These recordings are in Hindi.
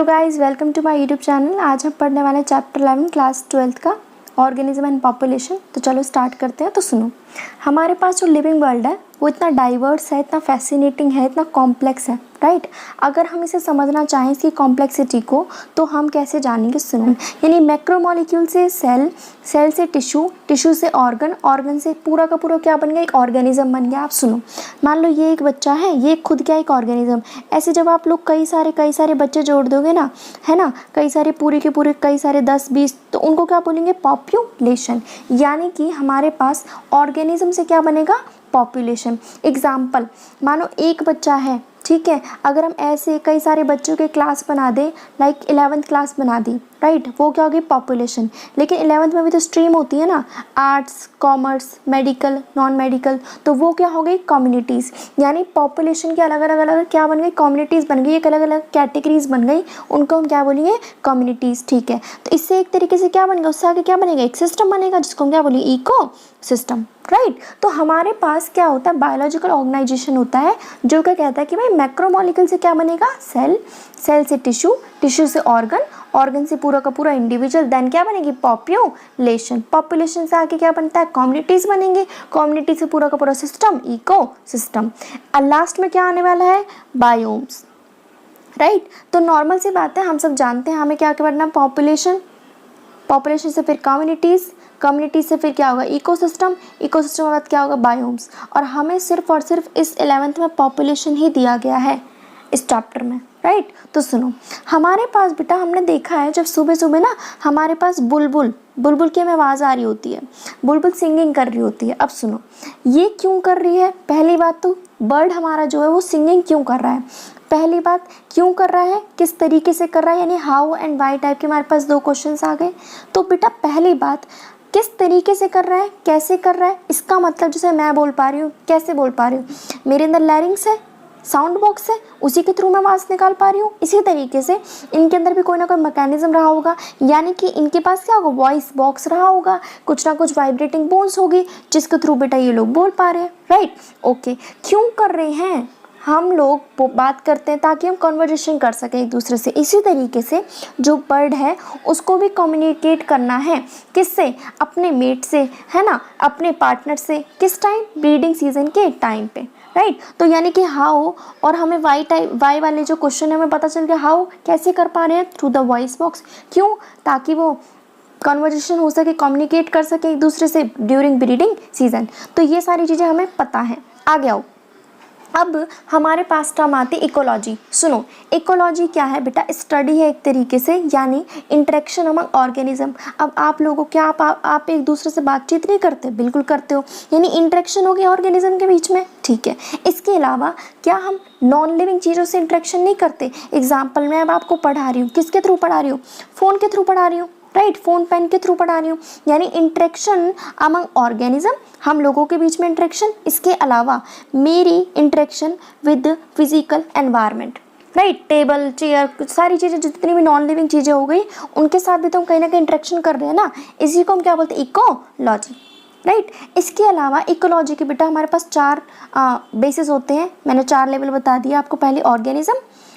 तो guys welcome to my YouTube channel. आज हम पढ़ने वाले हैं चैप्टर 11 क्लास 12 का ऑर्गेनिज्म एंड पॉपुलेशन। तो चलो स्टार्ट करते हैं। तो सुनो, हमारे पास जो लिविंग वर्ल्ड है वो इतना डाइवर्स है, इतना फैसिनेटिंग है, इतना कॉम्प्लेक्स है, राइट। अगर हम इसे समझना चाहें इसकी कॉम्प्लेक्सिटी को तो हम कैसे जानेंगे? सुनो, यानी मैक्रोमोलिक्यूल से सेल, सेल से टिश्यू, टिश्यू से ऑर्गन, ऑर्गन से पूरा का पूरा क्या बन गया? एक ऑर्गेनिज्म बन गया। आप सुनो, मान लो ये एक बच्चा है, ये खुद क्या एक ऑर्गेनिज्म। ऐसे जब आप लोग कई सारे बच्चे जोड़ दोगे ना, है ना, कई सारे पूरे के पूरे कई सारे 10-20, तो उनको क्या बोलेंगे? पॉपुलेशन। यानी कि हमारे पास ऑर्गेनिज्म से क्या बनेगा? पॉपुलेशन। एग्जाम्पल, मानो एक बच्चा है, ठीक है, अगर हम ऐसे कई सारे बच्चों के क्लास बना दें, लाइक 11th क्लास बना दी, राइट, वो क्या होगी? पॉपुलेशन। लेकिन 11th में भी तो स्ट्रीम होती है ना, arts, commerce, medical, non medical, तो वो क्या हो गई? कम्युनिटीज़। यानी पॉपुलेशन के अलग अलग क्या बन गई? कम्युनिटीज़ बन गई, एक अलग अलग कैटेगरीज बन गई, उनको हम क्या बोलेंगे? कम्युनिटीज़, ठीक है। तो इससे एक तरीके से क्या बनेगा? उससे आगे क्या बनेगा? एक सिस्टम बनेगा जिसको हम क्या बोलेंगे? Ecosystem, right. तो हमारे पास क्या होता है? बायोलॉजिकल ऑर्गेनाइजेशन होता है जो क्या कहता है कि भाई मैक्रोमोलिक्यूल से क्या बनेगा? सेल, सेल से टिश्यू, टिश्यू से ऑर्गन, ऑर्गन से पूरा का पूरा इंडिविजुअल, देन क्या बनेगी? पॉपुलेशन। पॉपुलेशन से आगे क्या बनता है? कम्युनिटीज बनेंगे, कम्युनिटी से पूरा का पूरा सिस्टम, इको सिस्टम। और लास्ट में क्या आने वाला है? Biomes, right. तो नॉर्मल सी बात है, हम सब जानते हैं हमें क्या करना? पॉपुलेशन, पॉपुलेशन से फिर कम्युनिटीज़, कम्युनिटी से फिर क्या होगा? इकोसिस्टम, इकोसिस्टम के बाद क्या होगा? बायोम्स। और हमें सिर्फ और सिर्फ इस 11th में पॉपुलेशन ही दिया गया है इस चैप्टर में, राइट। तो सुनो, हमारे पास बेटा हमने देखा है जब सुबह सुबह ना हमारे पास बुलबुल, बुलबुल की हमें आवाज़ आ रही होती है, बुलबुल सिंगिंग कर रही होती है। अब सुनो, ये क्यों कर रही है? पहली बात तो बर्ड हमारा जो है वो सिंगिंग क्यों कर रहा है? पहली बात, क्यों कर रहा है, किस तरीके से कर रहा है, यानी हाउ एंड वाई टाइप के हमारे पास 2 क्वेश्चंस आ गए। तो बेटा पहली बात, किस तरीके से कर रहा है, कैसे कर रहा है, इसका मतलब जैसे मैं बोल पा रही हूँ, कैसे बोल पा रही हूँ, मेरे अंदर लैरिंग्स है, साउंड बॉक्स है, उसी के थ्रू मैं आवाज़ निकाल पा रही हूँ। इसी तरीके से इनके अंदर भी कोई ना कोई मैकेनिज्म रहा होगा, यानी कि इनके पास क्या होगा? वॉइस बॉक्स रहा होगा, कुछ ना कुछ वाइब्रेटिंग बोन्स होगी जिसके थ्रू बेटा ये लोग बोल पा रहे हैं, राइट। ओके, क्यों कर रहे हैं? हम लोग बात करते हैं ताकि हम कन्वर्सेशन कर सकें एक दूसरे से। इसी तरीके से जो बर्ड है उसको भी कम्युनिकेट करना है, किससे? अपने मेट से, है ना, अपने पार्टनर से। किस टाइम? ब्रीडिंग सीजन के टाइम पे, राइट। तो यानी कि हाउ, और हमें वाई वाले जो क्वेश्चन है हमें पता चल गया हाउ, कैसे कर पा रहे हैं? Through the voice box. क्यों? ताकि वो कन्वर्सेशन हो सके, कम्युनिकेट कर सके एक दूसरे से ड्यूरिंग ब्रीडिंग सीजन। तो ये सारी चीज़ें हमें पता है। आगे आओ, अब हमारे पास टर्म आती है इकोलॉजी। सुनो, इकोलॉजी क्या है बेटा? स्टडी है एक तरीके से, यानी इंटरेक्शन अमंग ऑर्गेनिज्म। अब आप लोगों क्या आप एक दूसरे से बातचीत नहीं करते? बिल्कुल करते हो, यानी इंटरेक्शन होगी ऑर्गेनिज्म के बीच में, ठीक है। इसके अलावा क्या हम नॉन लिविंग चीज़ों से इंटरेक्शन नहीं करते? एग्जाम्पल, मैं अब आपको पढ़ा रही हूँ, किसके थ्रू पढ़ा रही हूँ? फ़ोन के थ्रू पढ़ा रही हूँ, राइट, फोन पेन के थ्रू पढ़ा रही हूँ, यानी इंटरेक्शन अमंग ऑर्गेनिज्म, हम लोगों के बीच में इंटरेक्शन। इसके अलावा मेरी interaction with physical environment, right, table, chair, सारी चीज़ें जितनी भी नॉन लिविंग चीज़ें हो गई उनके साथ भी तो हम कहीं ना कहीं इंटरेक्शन कर रहे हैं ना। इसी को हम क्या बोलते हैं? Ecology, right. इसके अलावा इकोलॉजी के बेटा हमारे पास 4 बेसिस होते हैं। मैंने 4 लेवल बता दिया आपको। पहले ऑर्गेनिज्म,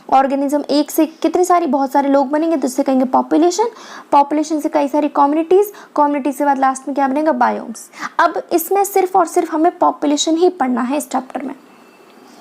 ऑर्गेनिज्म एक से कितने सारे बहुत सारे लोग बनेंगे तो इससे कहेंगे पॉपुलेशन, पॉपुलेशन से कई सारी कम्युनिटीज़, कम्युनिटी से बाद लास्ट में क्या बनेगा? बायोम्स। अब इसमें सिर्फ और सिर्फ हमें पॉपुलेशन ही पढ़ना है इस चैप्टर में,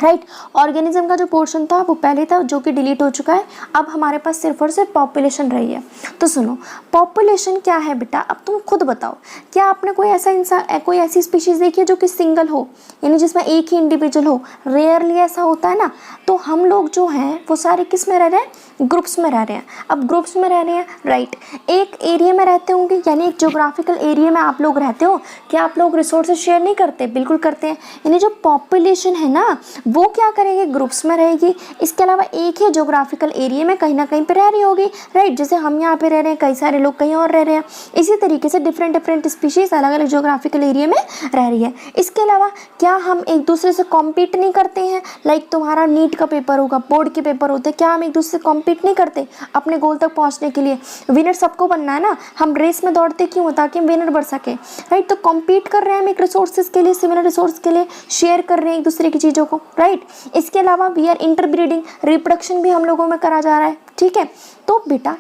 राइट। ऑर्गेनिज्म का जो पोर्शन था वो पहले था जो कि डिलीट हो चुका है। अब हमारे पास सिर्फ और सिर्फ पॉपुलेशन रही है। तो सुनो, पॉपुलेशन क्या है बेटा? अब तुम खुद बताओ, क्या आपने कोई ऐसा इंसान, कोई ऐसी स्पीशीज़ देखी है जो कि सिंगल हो, यानी जिसमें एक ही इंडिविजुअल हो? रेयरली ऐसा होता है ना। तो हम लोग जो हैं वो सारे किस में रह रहे हैं? ग्रुप्स में रह रहे हैं। अब ग्रुप्स में रह रहे हैं, राइट, एक एरिया में रहते होंगे, यानी एक जोग्राफिकल एरिया में आप लोग रहते हो। क्या आप लोग रिसोर्सेज शेयर नहीं करते? बिल्कुल करते हैं। यानी जो पॉपुलेशन है ना वो क्या करेगी? ग्रुप्स में रहेगी। इसके अलावा एक ही जोग्राफिकल एरिया में कहीं ना कहीं पे रह रही होगी, राइट। जैसे हम यहाँ पे रह रहे हैं, कई सारे लोग कहीं और रह रहे हैं। इसी तरीके से डिफरेंट स्पीशीज़ अलग अलग जोग्राफिकल एरिया में रह रही है। इसके अलावा क्या हम एक दूसरे से कॉम्पीट नहीं करते हैं? लाइक तुम्हारा नीट का पेपर होगा, बोर्ड के पेपर होते हैं, क्या हम एक दूसरे से कॉम्पीट नहीं करते अपने गोल तक पहुँचने के लिए? विनर सबको बनना है ना, हम रेस में दौड़ते क्यों? ताकि हम विनर बन सके, राइट। तो कॉम्पीट कर रहे हैं हम एक रिसोर्सेज के लिए, सिमिलर रिसोर्स के लिए शेयर कर रहे हैं एक दूसरे की चीज़ों को, राइट। इसके अलावा वी आर इंटरब्रीडिंग, रिप्रोडक्शन भी हम लोगों में करा जा रहा है, ठीक है। तो बेटा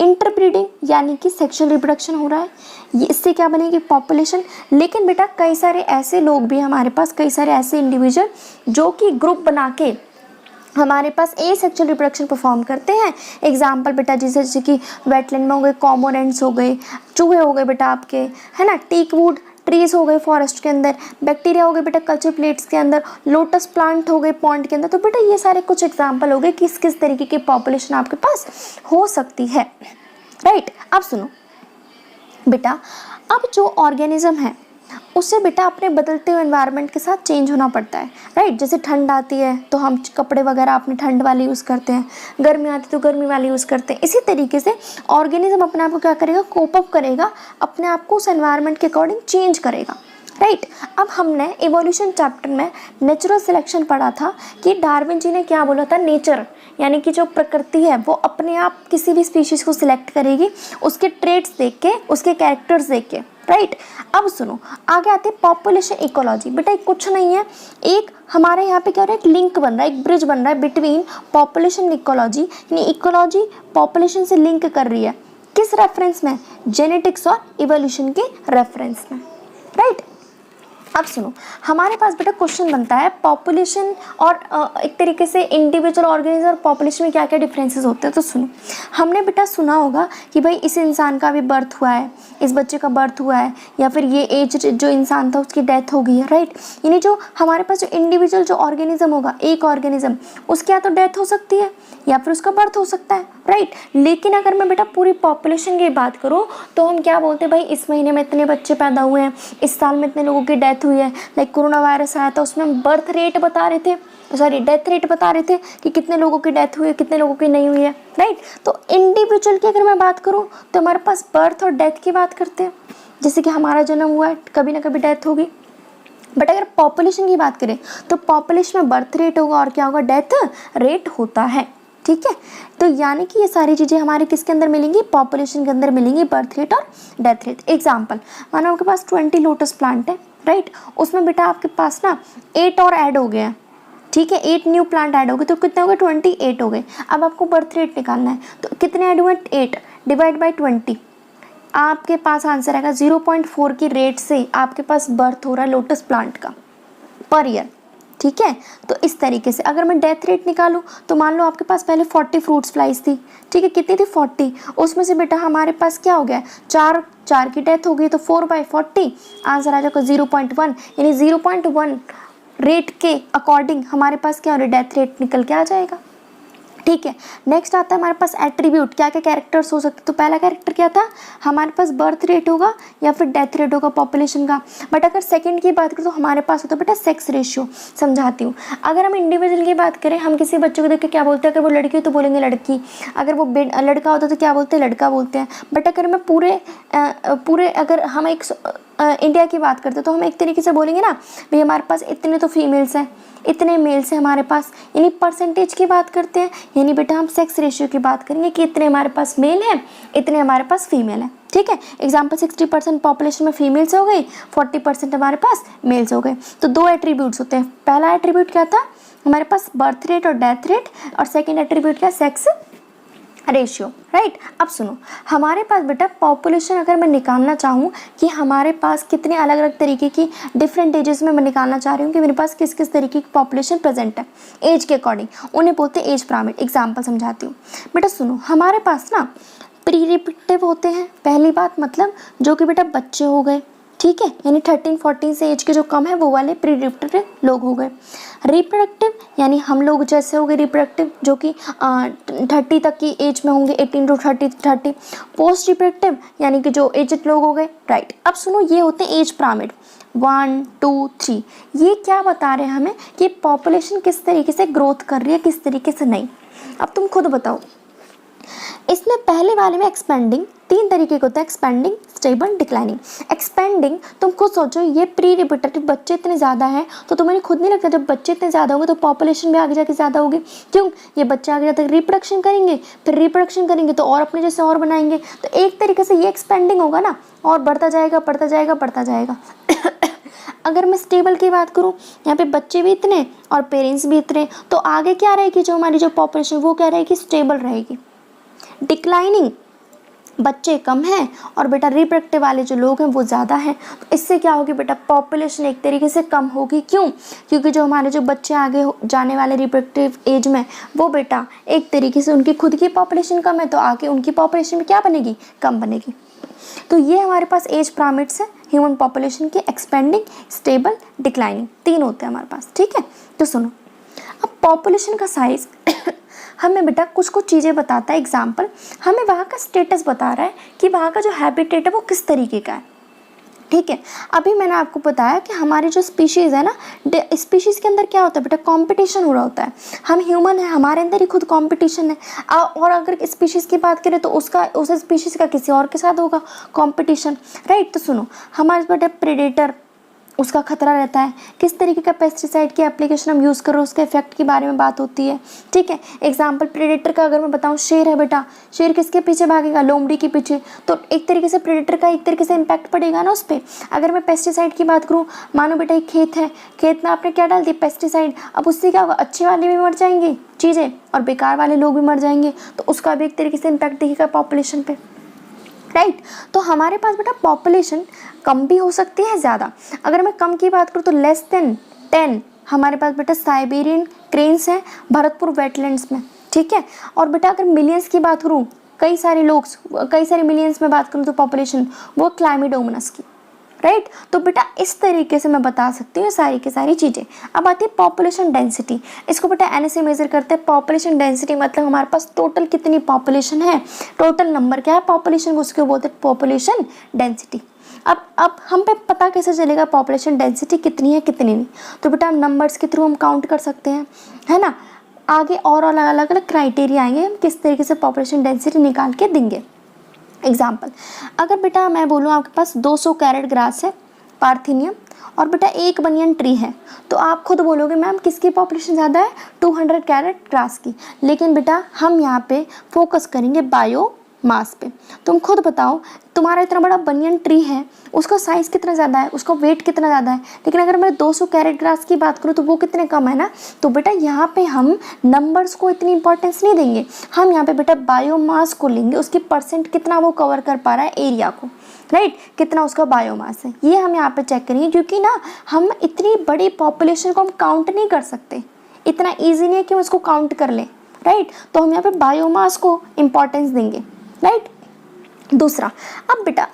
इंटरब्रीडिंग यानी कि सेक्सुअल रिप्रोडक्शन हो रहा है, ये इससे क्या बनेगी पॉपुलेशन। लेकिन बेटा कई सारे ऐसे लोग भी हमारे पास, कई सारे ऐसे इंडिविजुअल जो कि ग्रुप बना के हमारे पास ए सेक्सुअल रिप्रोडक्शन परफॉर्म करते हैं। एग्जाम्पल बेटा जैसे कि वेटलैंड में हो गए, कॉर्मोरेंट्स हो गए, चूहे हो गए बेटा आपके, है ना, टीक वुड ट्रीज हो गए फॉरेस्ट के अंदर, बैक्टीरिया हो गए बेटा कल्चर प्लेट्स के अंदर, लोटस प्लांट हो गए पॉन्ड के अंदर। तो बेटा ये सारे कुछ एग्जाम्पल हो गए किस किस तरीके की पॉपुलेशन आपके पास हो सकती है, राइट। अब सुनो बेटा, अब जो ऑर्गेनिज्म है उससे बेटा अपने बदलते हुए एनवायरनमेंट के साथ चेंज होना पड़ता है, राइट। जैसे ठंड आती है तो हम कपड़े वगैरह अपने ठंड वाले यूज़ करते हैं, गर्मी आती है तो गर्मी वाले यूज़ करते हैं। इसी तरीके से ऑर्गेनिज्म अपने आप को क्या करेगा, कोप अप करेगा, अपने आप को उस एनवायरनमेंट के अकॉर्डिंग चेंज करेगा, राइट। अब हमने इवोल्यूशन चैप्टर में नेचुरल सिलेक्शन पढ़ा था कि डार्विन जी ने क्या बोला था, नेचर यानी कि जो प्रकृति है वो अपने आप किसी भी स्पीशीज़ को सिलेक्ट करेगी उसके ट्रेट्स देख के, उसके कैरेक्टर्स देख के, राइट। अब सुनो आगे आते हैं पॉपुलेशन इकोलॉजी। बेटा एक कुछ नहीं है, एक हमारे यहाँ पे क्या हो रहा है, एक लिंक बन रहा है, एक ब्रिज बन रहा है बिटवीन पॉपुलेशन एंड इकोलॉजी। यानी इकोलॉजी पॉपुलेशन से लिंक कर रही है, किस रेफरेंस में, जेनेटिक्स और इवोल्यूशन के रेफरेंस में, राइट। अब सुनो हमारे पास बेटा क्वेश्चन बनता है पॉपुलेशन और एक तरीके से इंडिविजुअल ऑर्गेनिज्म और पॉपुलेशन में क्या क्या डिफरेंसेस होते हैं। तो सुनो, हमने बेटा सुना होगा कि भाई इस इंसान का भी बर्थ हुआ है, इस बच्चे का बर्थ हुआ है, या फिर ये एज जो इंसान था उसकी डेथ हो गई है, राइट। यानी जो हमारे पास जो इंडिविजुअल जो ऑर्गेनिज्म होगा, एक ऑर्गेनिज्म, उसकी या तो डेथ हो सकती है या फिर उसका बर्थ हो सकता है, राइट। लेकिन अगर मैं बेटा पूरी पॉपुलेशन की बात करूँ तो हम क्या बोलते हैं, भाई इस महीने में इतने बच्चे पैदा हुए हैं, इस साल में इतने लोगों की डेथ हुई है। लाइक कोरोना वायरस आया था उसमें हम बर्थ रेट बता रहे थे, सॉरी डेथ रेट बता रहे थे कि कितने लोगों की डेथ हुई है, कितने लोगों की नहीं हुई है, राइट। तो इंडिविजुअल की अगर मैं बात करूँ तो हमारे पास बर्थ और डेथ की बात करते हैं, जैसे कि हमारा जन्म हुआ है, कभी ना कभी डेथ होगी। बट अगर पॉपुलेशन की बात करें तो पॉपुलेशन में बर्थ रेट होगा और क्या होगा, डेथ रेट होता है, ठीक है। तो यानी कि ये सारी चीज़ें हमारे किसके अंदर मिलेंगी, पॉपुलेशन के अंदर मिलेंगी, बर्थ रेट और डेथ रेट। एग्जाम्पल मानो आपके पास 20 लोटस प्लांट है, राइट। उसमें बेटा आपके पास ना 8 और ऐड हो गए हैं, ठीक है, 8 न्यू प्लांट ऐड हो गए, तो कितने हो गए, 28 हो गए। अब आपको बर्थ रेट निकालना है, तो कितने ऐड हुए, 8 डिवाइड बाई 20, आपके पास आंसर आएगा 0.4 की रेट से आपके पास बर्थ हो रहा है लोटस प्लांट का पर ईयर, ठीक है। तो इस तरीके से अगर मैं डेथ रेट निकालूं तो मान लो आपके पास पहले 40 फ्रूट्स फ्लाइज थी, ठीक है, कितनी थी, 40। उसमें से बेटा हमारे पास क्या हो गया, चार की डेथ हो गई, तो 4/40 आंसर आ जाएगा 0.1, यानी 0.1 रेट के अकॉर्डिंग हमारे पास क्या हो रहा है, डेथ रेट निकल के आ जाएगा, ठीक है। नेक्स्ट आता है हमारे पास एट्रीब्यूट, क्या क्या कैरेक्टर्स हो सकते। तो पहला कैरेक्टर क्या था, हमारे पास बर्थ रेट होगा या फिर डेथ रेट होगा पॉपुलेशन का। बट अगर सेकंड की बात करें तो हमारे पास होता है बेटा सेक्स रेशियो। समझाती हूँ, अगर हम इंडिविजुअल की बात करें, हम किसी बच्चे को देख के क्या बोलते हैं, अगर वो लड़की हो तो बोलेंगे लड़की, अगर वो लड़का होता तो क्या बोलते हैं, लड़का बोलते हैं। बट अगर मैं पूरे अगर हम एक इंडिया की बात करते हैं तो हम एक तरीके से बोलेंगे ना, भाई हमारे पास इतने तो फीमेल्स हैं, इतने मेल्स हैं हमारे पास, यानी परसेंटेज की बात करते हैं। यानी बेटा हम सेक्स रेशियो की बात करेंगे कि इतने हमारे पास मेल हैं, इतने हमारे पास फीमेल हैं, ठीक है। एग्जाम्पल 60% पॉपुलेशन में फीमेल्स हो गई, 40% हमारे पास मेल्स हो गए। तो 2 एट्रीब्यूट्स होते हैं, पहला एट्रीब्यूट क्या था हमारे पास, बर्थ रेट और डेथ रेट, और सेकेंड एट्रीब्यूट क्या, सेक्स रेशियो, राइट। अब सुनो हमारे पास बेटा पॉपुलेशन अगर मैं निकालना चाहूँ कि हमारे पास कितने अलग अलग तरीके की डिफरेंट एजेस में मैं निकालना चाह रही हूँ कि मेरे पास किस किस तरीके की पॉपुलेशन प्रेजेंट है एज के अकॉर्डिंग, उन्हें बोलते हैं एज पिरामिड। एग्जाम्पल समझाती हूँ बेटा, सुनो हमारे पास ना प्री रिप्रोडक्टिव होते हैं, पहली बात मतलब जो कि बेटा बच्चे हो गए, ठीक है, यानी 13-14 से एज के जो कम है वो वाले प्री रिप्रोडक्टिव लोग हो गए। रिप्रोडक्टिव यानी हम लोग जैसे हो गए रिप्रोडक्टिव जो कि 30 तक की एज में होंगे, 18 to 30। पोस्ट रिप्रोडक्टिव यानी कि जो एजड लोग हो गए, राइट। अब सुनो ये होते हैं एज पिरामिड 1, 2, 3। ये क्या बता रहे हैं हमें कि पॉपुलेशन किस तरीके से ग्रोथ कर रही है, किस तरीके से नहीं। अब तुम खुद बताओ, इसमें पहले वाले में एक्सपेंडिंग 3 तरीके के होता है, एक्सपेंडिंग, स्टेबल, डिक्लाइनिंग। एक्सपेंडिंग तुम खुद सोचो, ये प्री रिप्रोडक्टिव बच्चे इतने ज़्यादा हैं तो तुम्हें खुद नहीं लगता जब बच्चे इतने ज़्यादा होंगे तो पॉपुलेशन भी आगे जाके ज़्यादा होगी, क्यों, ये बच्चे आगे जाकर रिप्रोडक्शन करेंगे, फिर रिप्रोडक्शन करेंगे तो और अपने जैसे और बनाएंगे, तो एक तरीके से ये एक्सपेंडिंग होगा ना, और बढ़ता जाएगा बढ़ता जाएगा बढ़ता जाएगा। अगर मैं स्टेबल की बात करूँ, यहाँ पे बच्चे भी इतने और पेरेंट्स भी इतने, तो आगे क्या रहेगी, जो हमारी जो पॉपुलेशन वो क्या रहेगी, स्टेबल रहेगी। डिक्लाइनिंग, बच्चे कम हैं और बेटा रिप्रोडक्टिव वाले जो लोग हैं वो ज़्यादा हैं, तो इससे क्या होगी बेटा, पॉपुलेशन एक तरीके से कम होगी। क्यों? क्योंकि जो हमारे जो बच्चे आगे जाने वाले रिप्रोडक्टिव एज में, वो बेटा एक तरीके से उनकी खुद की पॉपुलेशन कम है, तो आगे उनकी पॉपुलेशन भी क्या बनेगी, कम बनेगी। तो ये हमारे पास एज पिरामिड्स है ह्यूमन पॉपुलेशन के, एक्सपेंडिंग, स्टेबल, डिक्लाइनिंग, 3 होते हैं हमारे पास। ठीक है, तो सुनो, अब पॉपुलेशन का साइज हमें बेटा कुछ कुछ चीज़ें बताता है। एग्जाम्पल, हमें वहाँ का स्टेटस बता रहा है कि वहाँ का जो हैबिटेट है वो किस तरीके का है। ठीक है, अभी मैंने आपको बताया कि हमारी जो स्पीशीज़ है ना, स्पीशीज़ के अंदर क्या होता है बेटा, कंपटीशन हो रहा होता है। हम ह्यूमन है, हमारे अंदर ही खुद कंपटीशन है, और अगर स्पीशीज़ की बात करें तो उसका उस स्पीशीज़ का किसी और के साथ होगा कंपटीशन, राइट। तो सुनो, हमारे बेटा प्रेडेटर, उसका खतरा रहता है, किस तरीके का पेस्टिसाइड की एप्लीकेशन हम यूज़ कर रहे हैं उसके इफेक्ट के बारे में बात होती है। ठीक है, एग्जांपल प्रेडेटर का अगर मैं बताऊं, शेर है बेटा, शेर किसके पीछे भागेगा, लोमड़ी के पीछे, तो एक तरीके से प्रेडेटर का एक तरीके से इम्पैक्ट पड़ेगा ना उस पर। अगर मैं पेस्टिसाइड की बात करूँ, मानो बेटा एक खेत है, खेत में आपने क्या डाल दिया, पेस्टिसाइड, अब उससे क्या होगा, अच्छे वाले भी मर जाएंगे चीज़ें और बेकार वाले लोग भी मर जाएंगे, तो उसका भी एक तरीके से इम्पैक्ट दिखेगा पॉपुलेशन पे, राइट। तो हमारे पास बेटा पॉपुलेशन कम भी हो सकती है, ज़्यादा। अगर मैं कम की बात करूँ तो लेस देन 10 हमारे पास बेटा साइबेरियन क्रेन्स हैं भरतपुर वेटलैंड्स में। ठीक है, और बेटा अगर मिलियंस की बात करूँ, कई सारे मिलियंस में बात करूँ तो पॉपुलेशन वो क्लाइमेडोमोनास की, राइट। तो बेटा इस तरीके से मैं बता सकती हूँ सारी की सारी चीज़ें। अब आती है पॉपुलेशन डेंसिटी, इसको बेटा एन से मेजर करते हैं। पॉपुलेशन डेंसिटी मतलब हमारे पास टोटल कितनी पॉपुलेशन है, टोटल नंबर क्या है पॉपुलेशन, उसको बोलते हैं पॉपुलेशन डेंसिटी। अब हम पे पता कैसे चलेगा पॉपुलेशन डेंसिटी कितनी है कितनी नहीं, तो बेटा हम नंबर्स के थ्रू हम काउंट कर सकते हैं, है ना। आगे और अलग अलग क्राइटेरिया आएंगे, हम किस तरीके से पॉपुलेशन डेंसिटी निकाल के देंगे। एग्जाम्पल, अगर बेटा मैं बोलूँ आपके पास 200 कैरेट ग्रास है पार्थिनियम, और बेटा एक बनियन ट्री है, तो आप खुद बोलोगे मैम किसकी पॉपुलेशन ज़्यादा है, 200 कैरेट ग्रास की। लेकिन बेटा हम यहाँ पे फोकस करेंगे बायो मास पे। तुम खुद बताओ, तुम्हारा इतना बड़ा बनियन ट्री है, उसका साइज़ कितना ज़्यादा है, उसका वेट कितना ज़्यादा है, लेकिन अगर मैं 200 कैरेट ग्रास की बात करूँ तो वो कितने कम है ना। तो बेटा यहाँ पे हम नंबर्स को इतनी इंपॉर्टेंस नहीं देंगे, हम यहाँ पे बेटा बायोमास को लेंगे, उसकी परसेंट कितना वो कवर कर पा रहा है एरिया को, राइट, कितना उसका बायोमास है, ये हम यहाँ पे चेक करेंगे। क्योंकि ना हम इतनी बड़ी पॉपुलेशन को हम काउंट नहीं कर सकते, इतना ईजी नहीं है कि हम उसको काउंट कर लें, राइट। तो हम यहाँ पे बायोमास को इम्पॉर्टेंस देंगे, राइट। दूसरा, अब बेटा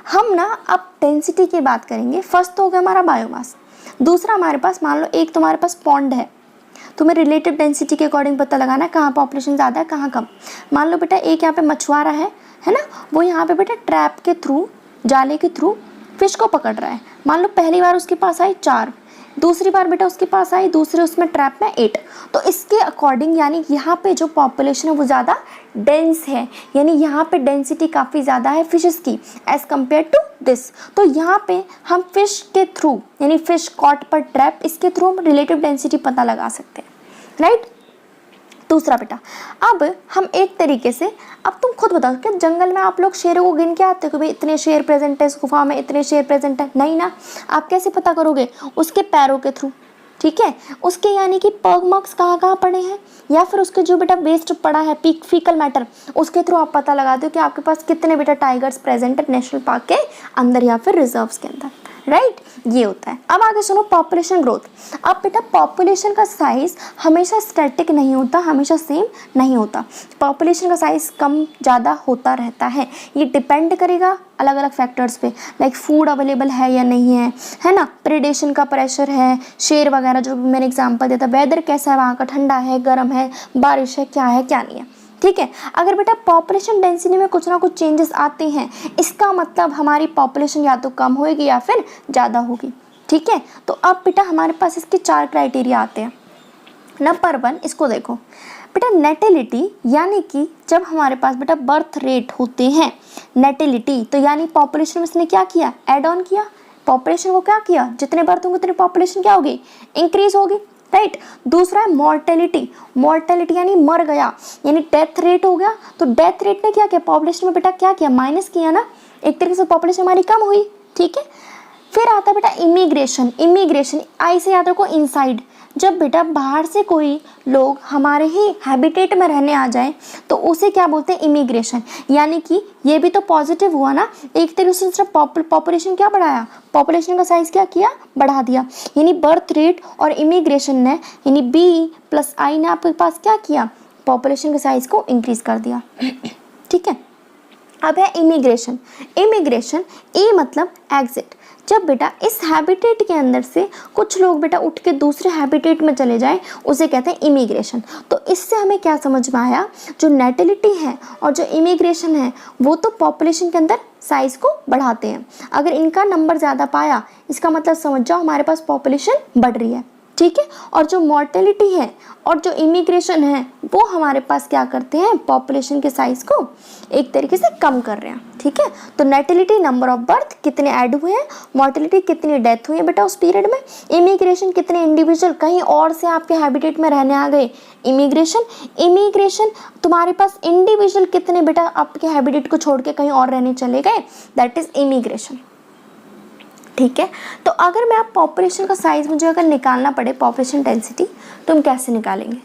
हम ना अब डेंसिटी की बात करेंगे। फर्स्ट तो हो गया हमारा बायोमास, दूसरा हमारे पास मान लो एक तुम्हारे पास पॉन्ड है, तुम्हें रिलेटिव डेंसिटी के अकॉर्डिंग पता लगाना है कहाँ पॉपुलेशन ज़्यादा है कहाँ कम। मान लो बेटा एक यहाँ पे मछुआरा है ना, वो यहाँ पे बेटा ट्रैप के थ्रू, जाले के थ्रू फिश को पकड़ रहा है। मान लो पहली बार उसके पास आई 4, दूसरी बार बेटा उसके पास आई दूसरे उसमें ट्रैप में 8, तो इसके अकॉर्डिंग यानी यहाँ पे जो पॉपुलेशन है वो ज़्यादा डेंस है, यानी यहाँ पे डेंसिटी काफ़ी ज़्यादा है फिशेस की एज़ कम्पेयर टू दिस। तो यहाँ पे हम फिश के थ्रू यानी फिश कॉट पर ट्रैप, इसके थ्रू हम रिलेटिव डेंसिटी पता लगा सकते हैं, राइट। दूसरा बेटा, अब हम एक तरीके से, अब तुम खुद बताओ कि जंगल में आप लोग शेरों को गिन के आते हो कि भाई इतने शेर प्रेजेंट है इस गुफा में, इतने शेर प्रेजेंट है, नहीं ना। आप कैसे पता करोगे, उसके पैरों के थ्रू, ठीक है, उसके यानी कि पग मार्क्स कहाँ कहाँ पड़े हैं, या फिर उसके जो बेटा वेस्ट पड़ा है फीकल मैटर, उसके थ्रू आप पता लगा दो कि आपके पास कितने बेटा टाइगर्स प्रेजेंट है नेशनल पार्क के अंदर या फिर रिजर्व्स के अंदर, राइट। ये होता है। अब आगे सुनो पॉपुलेशन ग्रोथ। अब बेटा पॉपुलेशन का साइज हमेशा स्टैटिक नहीं होता, हमेशा सेम नहीं होता, पॉपुलेशन का साइज कम ज़्यादा होता रहता है। ये डिपेंड करेगा अलग अलग फैक्टर्स पे, लाइक फूड अवेलेबल है या नहीं है ना, प्रेडेशन का प्रेशर है, शेर वगैरह जो मैंने एग्जांपल दिया था, वेदर कैसा है वहाँ का, ठंडा है गर्म है, बारिश है क्या नहीं है, ठीक है। अगर बेटा पॉपुलेशन डेंसिटी में कुछ ना कुछ चेंजेस आते हैं, इसका मतलब हमारी पॉपुलेशन या तो कम होगी या फिर ज़्यादा होगी, ठीक है। तो अब बेटा हमारे पास इसके 4 क्राइटेरिया आते हैं। नंबर 1, इसको देखो बेटा, नेटिलिटी, यानी कि जब हमारे पास बेटा बर्थ रेट होते हैं, नेटिलिटी तो यानी पॉपुलेशन में इसने क्या किया, ऐड ऑन किया, पॉपुलेशन को क्या किया, जितने बर्थ होंगे उतनी पॉपुलेशन क्या होगी, इंक्रीज होगी, राइट। दूसरा है मॉर्टेलिटी, मॉर्टेलिटी यानी मर गया, यानी डेथ रेट हो गया, तो डेथ रेट ने क्या किया, पॉपुलेशन में बेटा क्या किया, माइनस किया ना, एक तरीके से पॉपुलेशन हमारी कम हुई, ठीक है। फिर आता है बेटा इमिग्रेशन। इमिग्रेशन आई से याद रखो इनसाइड, जब बेटा बाहर से कोई लोग हमारे ही हैबिटेट में रहने आ जाए तो उसे क्या बोलते हैं, इमिग्रेशन। यानी कि ये भी तो पॉजिटिव हुआ ना, एक तरीके से सिर्फ पॉपुलेशन क्या बढ़ाया, पॉपुलेशन का साइज क्या किया, बढ़ा दिया। यानी बर्थ रेट और इमिग्रेशन ने यानी B+I ने आपके पास क्या किया, पॉपुलेशन के साइज को इंक्रीज कर दिया। ठीक है, अब है इमिग्रेशन। इमिग्रेशन ए मतलब एग्जिट, जब बेटा इस हैबिटेट के अंदर से कुछ लोग बेटा उठ के दूसरे हैबिटेट में चले जाएं उसे कहते हैं इमिग्रेशन। तो इससे हमें क्या समझ में आया, जो नेटिलिटी है और जो इमिग्रेशन है वो तो पॉपुलेशन के अंदर साइज को बढ़ाते हैं। अगर इनका नंबर ज़्यादा पाया इसका मतलब समझ जाओ हमारे पास पॉपुलेशन बढ़ रही है। ठीक है, और जो मॉर्टेलिटी है और जो इमिग्रेशन है वो हमारे पास क्या करते हैं, पॉपुलेशन के साइज को एक तरीके से कम कर रहे हैं। ठीक है, तो नेटिलिटी नंबर ऑफ बर्थ कितने ऐड हुए हैं, मॉर्टेलिटी कितनी डेथ हुई है बेटा उस पीरियड में, इमिग्रेशन कितने इंडिविजुअल कहीं और से आपके हैबिटेट में रहने आ गए, इमिग्रेशन। इमिग्रेशन तुम्हारे पास इंडिविजुअल कितने बेटा आपके हैबिटेट को छोड़ के कहीं और रहने चले गए, दैट इज इमिग्रेशन। ठीक है, तो अगर मैं आप पॉपुलेशन का साइज मुझे अगर निकालना पड़े, पॉपुलेशन डेंसिटी, तो हम कैसे निकालेंगे।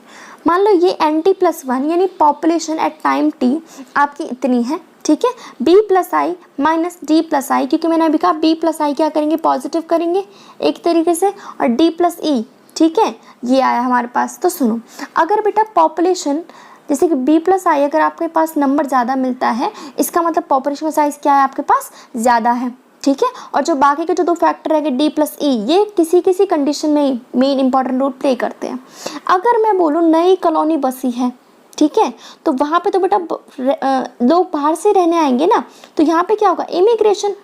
मान लो ये NT+1 यानी पॉपुलेशन एट टाइम T आपकी इतनी है। ठीक है, B+I माइनस D+I, क्योंकि मैंने अभी कहा B+I क्या करेंगे, पॉजिटिव करेंगे एक तरीके से, और D+E। ठीक है, ये आया हमारे पास। तो सुनो, अगर बेटा पॉपुलेशन जैसे कि B+I अगर आपके पास नंबर ज़्यादा मिलता है इसका मतलब पॉपुलेशन का साइज क्या है, आपके पास ज़्यादा है। ठीक है, और जो बाकी के जो दो फैक्टर है D+E ये किसी किसी कंडीशन में मेन इंपॉर्टेंट रोल प्ले करते हैं। अगर मैं बोलूँ नई कॉलोनी बसी है, ठीक है, तो वहाँ पे तो बेटा लोग बाहर से रहने आएंगे ना, तो यहाँ पे क्या होगा, इमिग्रेशन।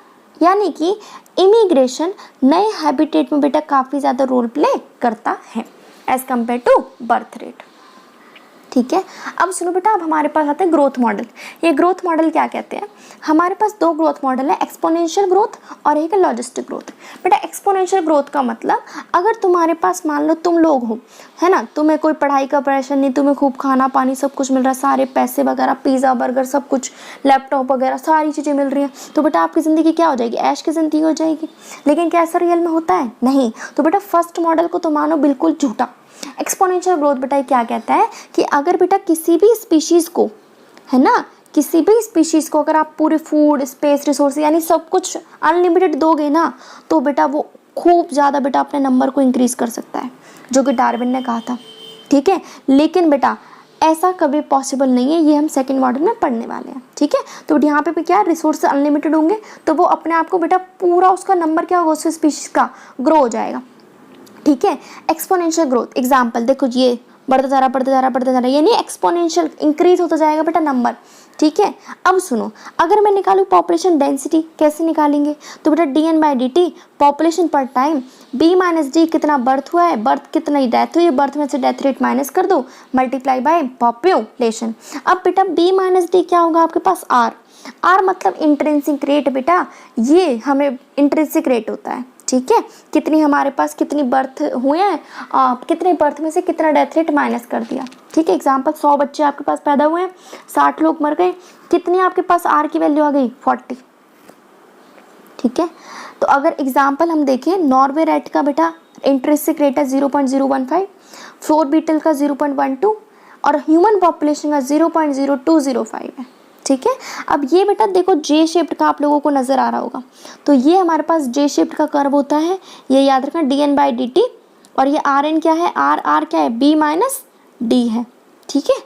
यानी कि इमिग्रेशन नए हैबिटेट में बेटा काफ़ी ज़्यादा रोल प्ले करता है as compare to birth rate. ठीक है, अब सुनो बेटा, अब हमारे पास आते हैं ग्रोथ मॉडल। ये ग्रोथ मॉडल क्या कहते हैं, हमारे पास दो ग्रोथ मॉडल है, एक्सपोनेंशियल ग्रोथ और एक है लॉजिस्टिक ग्रोथ। बेटा एक्सपोनेंशियल ग्रोथ का मतलब, अगर तुम्हारे पास मान लो तुम लोग हो, है ना, तुम्हें कोई पढ़ाई का प्रेशर नहीं, तुम्हें खूब खाना पानी सब कुछ मिल रहा है, सारे पैसे वगैरह, पिज़्ज़ा बर्गर सब कुछ, लैपटॉप वगैरह सारी चीज़ें मिल रही हैं, तो बेटा आपकी ज़िंदगी क्या हो जाएगी, ऐश की ज़िंदगी हो जाएगी। लेकिन क्या ऐसा रियल में होता है, नहीं। तो बेटा फर्स्ट मॉडल को तो मानो बिल्कुल झूठा। एक्सपोनेंशियल ग्रोथ बेटा क्या कहता है कि अगर बेटा किसी भी स्पीशीज़ को, है ना, किसी भी स्पीशीज़ को अगर आप पूरे फूड स्पेस रिसोर्स यानी सब कुछ अनलिमिटेड दोगे ना, तो बेटा वो खूब ज़्यादा बेटा अपने नंबर को इंक्रीज़ कर सकता है, जो कि डार्विन ने कहा था। ठीक है, लेकिन बेटा ऐसा कभी पॉसिबल नहीं है, ये हम सेकंड मॉडल में पढ़ने वाले हैं। ठीक है, तो यहाँ पे भी क्या रिसोर्स अनलिमिटेड होंगे तो वो अपने आप को बेटा पूरा उसका नंबर क्या होगा, उस स्पीशीज़ का ग्रो हो जाएगा। ठीक है, एक्सपोनेंशियल ग्रोथ एग्जाम्पल देखो, ये बढ़ता जा रहा यानी एक्सपोनेंशियल इंक्रीज होता जाएगा बेटा नंबर। ठीक है, अब सुनो, अगर मैं निकालूँ पॉपुलेशन डेंसिटी, कैसे निकालेंगे, तो बेटा DN/dt पॉपुलेशन पर टाइम, B-D कितना बर्थ हुआ है, बर्थ कितना डेथ हुई है, बर्थ में से डेथ रेट माइनस कर दो, मल्टीप्लाई बाय पॉपुलेशन। अब बेटा B-D क्या होगा आपके पास, R मतलब इंट्रिंसिक रेट बेटा, ये हमें इंट्रिंसिक रेट होता है। ठीक है, कितनी हमारे पास कितनी बर्थ हुए हैं, कितने बर्थ में से कितना डेथ रेट माइनस कर दिया। ठीक है, एग्जांपल 100 बच्चे आपके पास पैदा हुए हैं, 60 लोग मर गए, कितनी आपके पास आर की वैल्यू आ गई, 40। ठीक है, तो अगर एग्जांपल हम देखें, नॉर्वे रेट का बेटा इंट्रिंसिक रेट है 0.015, फ्लोर बीटल का 0.12 और ह्यूमन पॉपुलेशन का 0.0205 है। ठीक है, अब ये बेटा देखो जे शेप्ड का आप लोगों को नज़र आ रहा होगा, तो ये हमारे पास जे शेप्ड का कर्व होता है, ये याद रखना DN/dt, और ये RN क्या है, R क्या है, B-D है। ठीक है,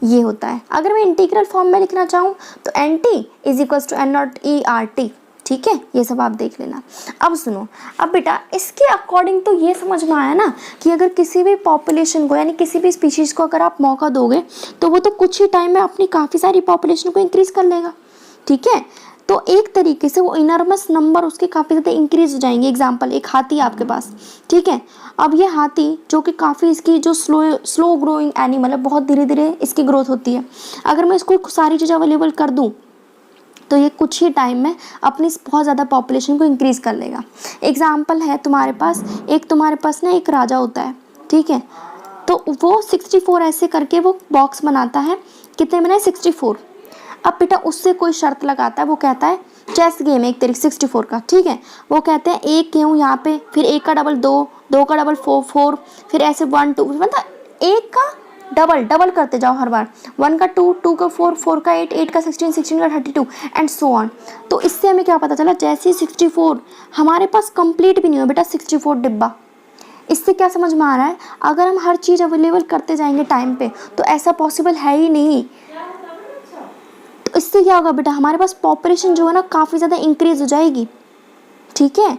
ये होता है। अगर मैं इंटीग्रल फॉर्म में लिखना चाहूँ तो NT = N0 ठीक है, ये सब आप देख लेना। अब सुनो, अब बेटा इसके अकॉर्डिंग तो ये समझ में आया ना कि अगर किसी भी पॉपुलेशन को यानी किसी भी स्पीशीज़ को अगर आप मौका दोगे तो वो तो कुछ ही टाइम में अपनी काफ़ी सारी पॉपुलेशन को इंक्रीज कर लेगा। ठीक है, तो एक तरीके से वो इनॉर्मस नंबर उसके काफ़ी ज़्यादा इंक्रीज हो जाएंगे। एग्जाम्पल, एक हाथी आपके पास, ठीक है, अब ये हाथी जो कि काफ़ी इसकी जो स्लो ग्रोइंग एनिमल है, बहुत धीरे धीरे इसकी ग्रोथ होती है, अगर मैं इसको सारी चीज़ें अवेलेबल कर दूँ तो ये कुछ ही टाइम में अपनी बहुत ज़्यादा पॉपुलेशन को इंक्रीज़ कर लेगा। एग्जाम्पल है तुम्हारे पास ना एक राजा होता है, ठीक है, तो वो 64 ऐसे करके वो बॉक्स बनाता है, कितने बनाए, 64। अब बेटा उससे कोई शर्त लगाता है, वो कहता है चेस गेम है एक तरीके 64 का, ठीक है। वो कहते हैं एक गेहूँ यहाँ पे, फिर एक का डबल 2, 2 का डबल 4, 4, फिर ऐसे 1 2, मतलब एक का डबल डबल करते जाओ हर बार, 1 का 2, 2 का 4, 4 का 8, 8 का 16, 16 का 32 एंड सो ऑन। तो इससे हमें क्या पता चला, जैसे ही 64 हमारे पास कंप्लीट भी नहीं हो बेटा 64 डिब्बा। इससे क्या समझ में आ रहा है, अगर हम हर चीज़ अवेलेबल करते जाएंगे टाइम पे तो ऐसा पॉसिबल है ही नहीं। तो इससे क्या होगा बेटा, हमारे पास पॉपुलेशन जो है ना काफ़ी ज़्यादा इंक्रीज हो जाएगी, ठीक है।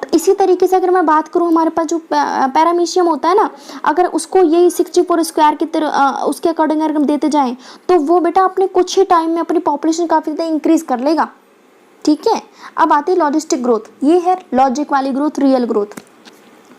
तो इसी तरीके से अगर मैं बात करूँ, हमारे पास जो पैरामीशियम होता है ना, अगर उसको यही 64 स्क्वायर की तरह उसके अकॉर्डिंग अगर हम देते जाएं तो वो बेटा अपने कुछ ही टाइम में अपनी पॉपुलेशन काफ़ी ज़्यादा इंक्रीज कर लेगा, ठीक है। अब आती है लॉजिस्टिक ग्रोथ, ये है लॉजिक वाली ग्रोथ, रियल ग्रोथ।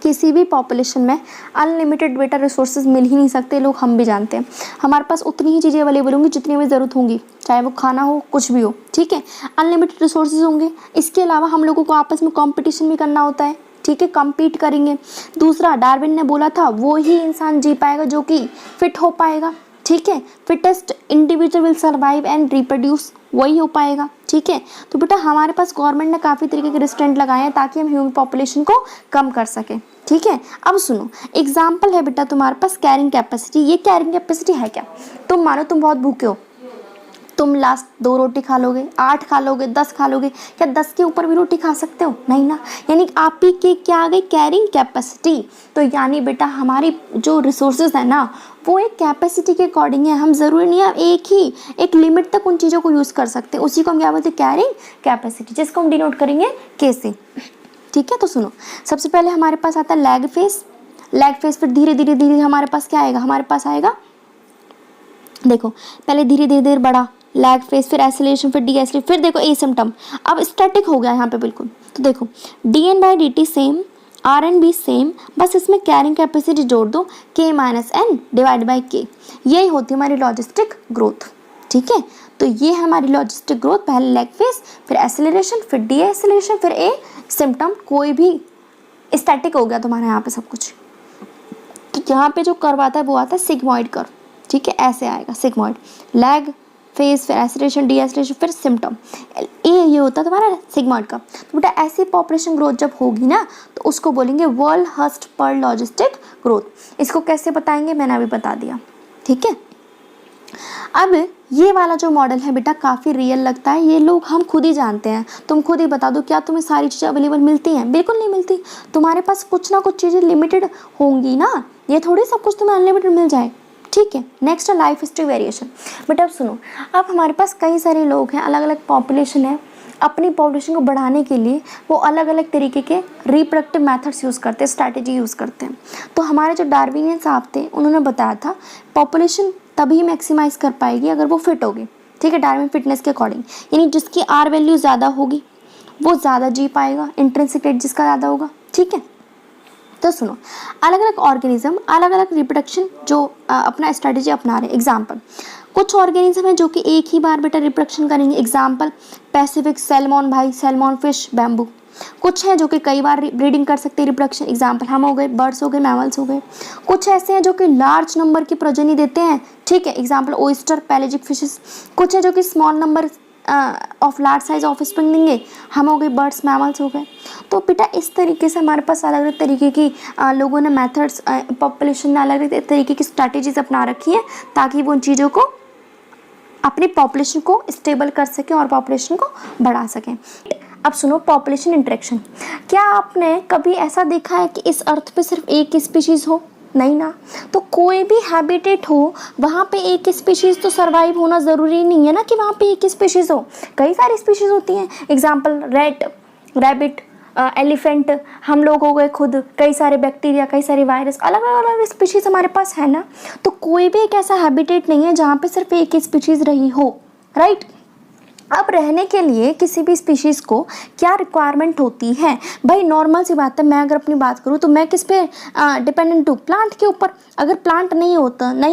किसी भी पॉपुलेशन में अनलिमिटेड बेटा रिसोर्सेज मिल ही नहीं सकते, लोग हम भी जानते हैं। हमारे पास उतनी ही चीज़ें अवेलेबल होंगी जितनी हमें ज़रूरत होंगी, चाहे वो खाना हो कुछ भी हो, ठीक है। अनलिमिटेड रिसोर्सेज होंगे। इसके अलावा हम लोगों को आपस में कंपटीशन भी करना होता है, ठीक है, compete करेंगे। दूसरा, डार्विन ने बोला था वो ही इंसान जी पाएगा जो कि फिट हो पाएगा, ठीक है। Fittest individual will survive and reproduce, वही हो पाएगा, ठीक है। तो बेटा हमारे पास गवर्नमेंट ने काफ़ी तरीके के रिस्ट्रेंट लगाए हैं ताकि हम ह्यूमन पॉपुलेशन को कम कर सकें, ठीक है। अब सुनो, एग्जाम्पल है बेटा तुम्हारे पास कैरिंग कैपेसिटी। ये कैरिंग कैपेसिटी है क्या, तुम मानो तुम बहुत भूखे हो, तुम लास्ट 2 रोटी खा लोगे, 8 खा लोगे, 10 खा लोगे, क्या 10 के ऊपर भी रोटी खा सकते हो, नहीं ना। यानी आप ही की क्या आ गई, कैरिंग कैपेसिटी। तो यानी बेटा हमारी जो रिसोर्सेज है ना वो एक कैपेसिटी के अकॉर्डिंग है, हम ज़रूरी नहीं है एक लिमिट तक उन चीज़ों को यूज़ कर सकते हैं, उसी को हम क्या बोलते हैं, कैरिंग कैपेसिटी, जिसको हम डिनोट करेंगे के से, ठीक है। तो सुनो, सबसे पहले हमारे पास आता है लैग फेस। लैग फेस फिर धीरे धीरे धीरे हमारे पास क्या आएगा, हमारे पास आएगा, देखो पहले धीरे धीरे धीरे बड़ा लैग फेस, फिर एसिलेशन, फिर डी एसिलेशन, फिर देखो एसिम्पटम। अब स्टैटिक हो गया यहाँ पे बिल्कुल। तो देखो dN/dt सेम, RN भी सेम, बस इसमें कैरिंग कैपेसिटी जोड़ दो K-N डिवाइड बाई K। यही होती है हमारी लॉजिस्टिक ग्रोथ, ठीक है। तो ये है हमारी लॉजिस्टिक ग्रोथ, पहले लैग फेस, फिर एसिलेशन, फिर डी एसिलेशन, फिर ए सिम्पटम। कोई भी स्टैटिक हो गया तुम्हारा यहाँ पे सब कुछ। तो यहाँ पे जो कर्व आता है वो आता है सिग्मॉइड कर्व, ठीक है, ऐसे आएगा सिग्मॉइड, लैग फेस, फिर एसिलेशन, डी एसिलेशन, फिर सिम्पटम। ये होता है तुम्हारा सिग्मॉइड का। तो बेटा ऐसी पॉपुलेशन ग्रोथ जब होगी ना तो उसको बोलेंगे वर्ल्ड हर्स्ट पर लॉजिस्टिक ग्रोथ। इसको कैसे बताएंगे मैंने अभी बता दिया, ठीक है। अब ये वाला जो मॉडल है बेटा काफ़ी रियल लगता है, ये लोग हम खुद ही जानते हैं। तुम खुद ही बता दो, क्या तुम्हें सारी चीज़ें अवेलेबल मिलती हैं, बिल्कुल नहीं मिलती। तुम्हारे पास कुछ ना कुछ चीज़ें लिमिटेड होंगी ना, ये थोड़ी सब कुछ तुम्हें अनलिमिटेड मिल जाए, ठीक है। नेक्स्ट है लाइफ हिस्ट्री वेरिएशन। बेटा अब सुनो, अब हमारे पास कई सारे लोग हैं, अलग अलग पॉपुलेशन है, अपनी पॉपुलेशन को बढ़ाने के लिए वो अलग अलग तरीके के रिप्रोडक्टिव मेथड्स यूज़ करते हैं, स्ट्रैटेजी यूज़ करते हैं। तो हमारे जो डार्विनियन साहब थे उन्होंने बताया था पॉपुलेशन तभी मैक्सिमाइज कर पाएगी अगर वो फिट होगी, ठीक है, डार्विन फिटनेस के अकॉर्डिंग। यानी जिसकी R वैल्यू ज़्यादा होगी वो ज़्यादा जी पाएगा, इंट्रिंसिक रेट जिसका ज़्यादा होगा, ठीक है। तो सुनो, अलग अलग ऑर्गेनिज्म अलग अलग रिप्रोडक्शन जो अपना स्ट्रेटेजी अपना रहे हैं। एग्जाम्पल, कुछ ऑर्गेनिज्म है जो कि एक ही बार बेटा रिप्रोडक्शन करेंगे, एग्जाम्पल पैसिफिक सैल्मन, भाई सैल्मन फिश, बैम्बू। कुछ हैं जो कि कई बार ब्रीडिंग कर सकते हैं रिप्रोडक्शन, एग्जाम्पल हम हो गए, बर्ड्स हो गए, मैमल्स हो गए। कुछ ऐसे हैं जो कि लार्ज नंबर की प्रजनी देते हैं, ठीक है, एग्जाम्पल ओइस्टर, पैलेजिक फिशेस। कुछ है जो कि small number of large size of spring देंगे, हम हो गए बर्ड्स, मैमल्स हो गए। तो बेटा इस तरीके से हमारे पास अलग अलग तरीके की लोगों ने मेथड्स, पॉपुलेशन ने अलग अलग तरीके की स्ट्रैटेजीज अपना रखी है ताकि वो उन चीज़ों को अपनी पॉपुलेशन को स्टेबल कर सकें और पॉपुलेशन को बढ़ा सकें। अब सुनो, पॉपुलेशन इंटरेक्शन। क्या आपने कभी ऐसा देखा है कि इस अर्थ पे सिर्फ एक स्पीशीज़ हो, नहीं ना। तो कोई भी हैबिटेट हो वहाँ पे एक स्पीशीज़ तो सरवाइव होना ज़रूरी नहीं है ना कि वहाँ पे एक स्पीशीज़ हो, कई सारी स्पीशीज़ होती हैं। एग्जाम्पल रैट, रैबिट, एलिफेंट, हम लोग हो गए खुद, कई सारे बैक्टीरिया, कई सारे वायरस, अलग अलग स्पीशीज़ हमारे पास है ना। तो कोई भी एक ऐसा हैबिटेट नहीं है जहाँ पे सिर्फ एक ही स्पीशीज़ रही हो, राइट। अब रहने के लिए किसी भी स्पीशीज़ को क्या रिक्वायरमेंट होती है भाई, नॉर्मल सी बात है। मैं अगर अपनी बात करूँ तो मैं किस पे डिपेंडेंट हूँ, प्लांट के ऊपर। अगर प्लांट नहीं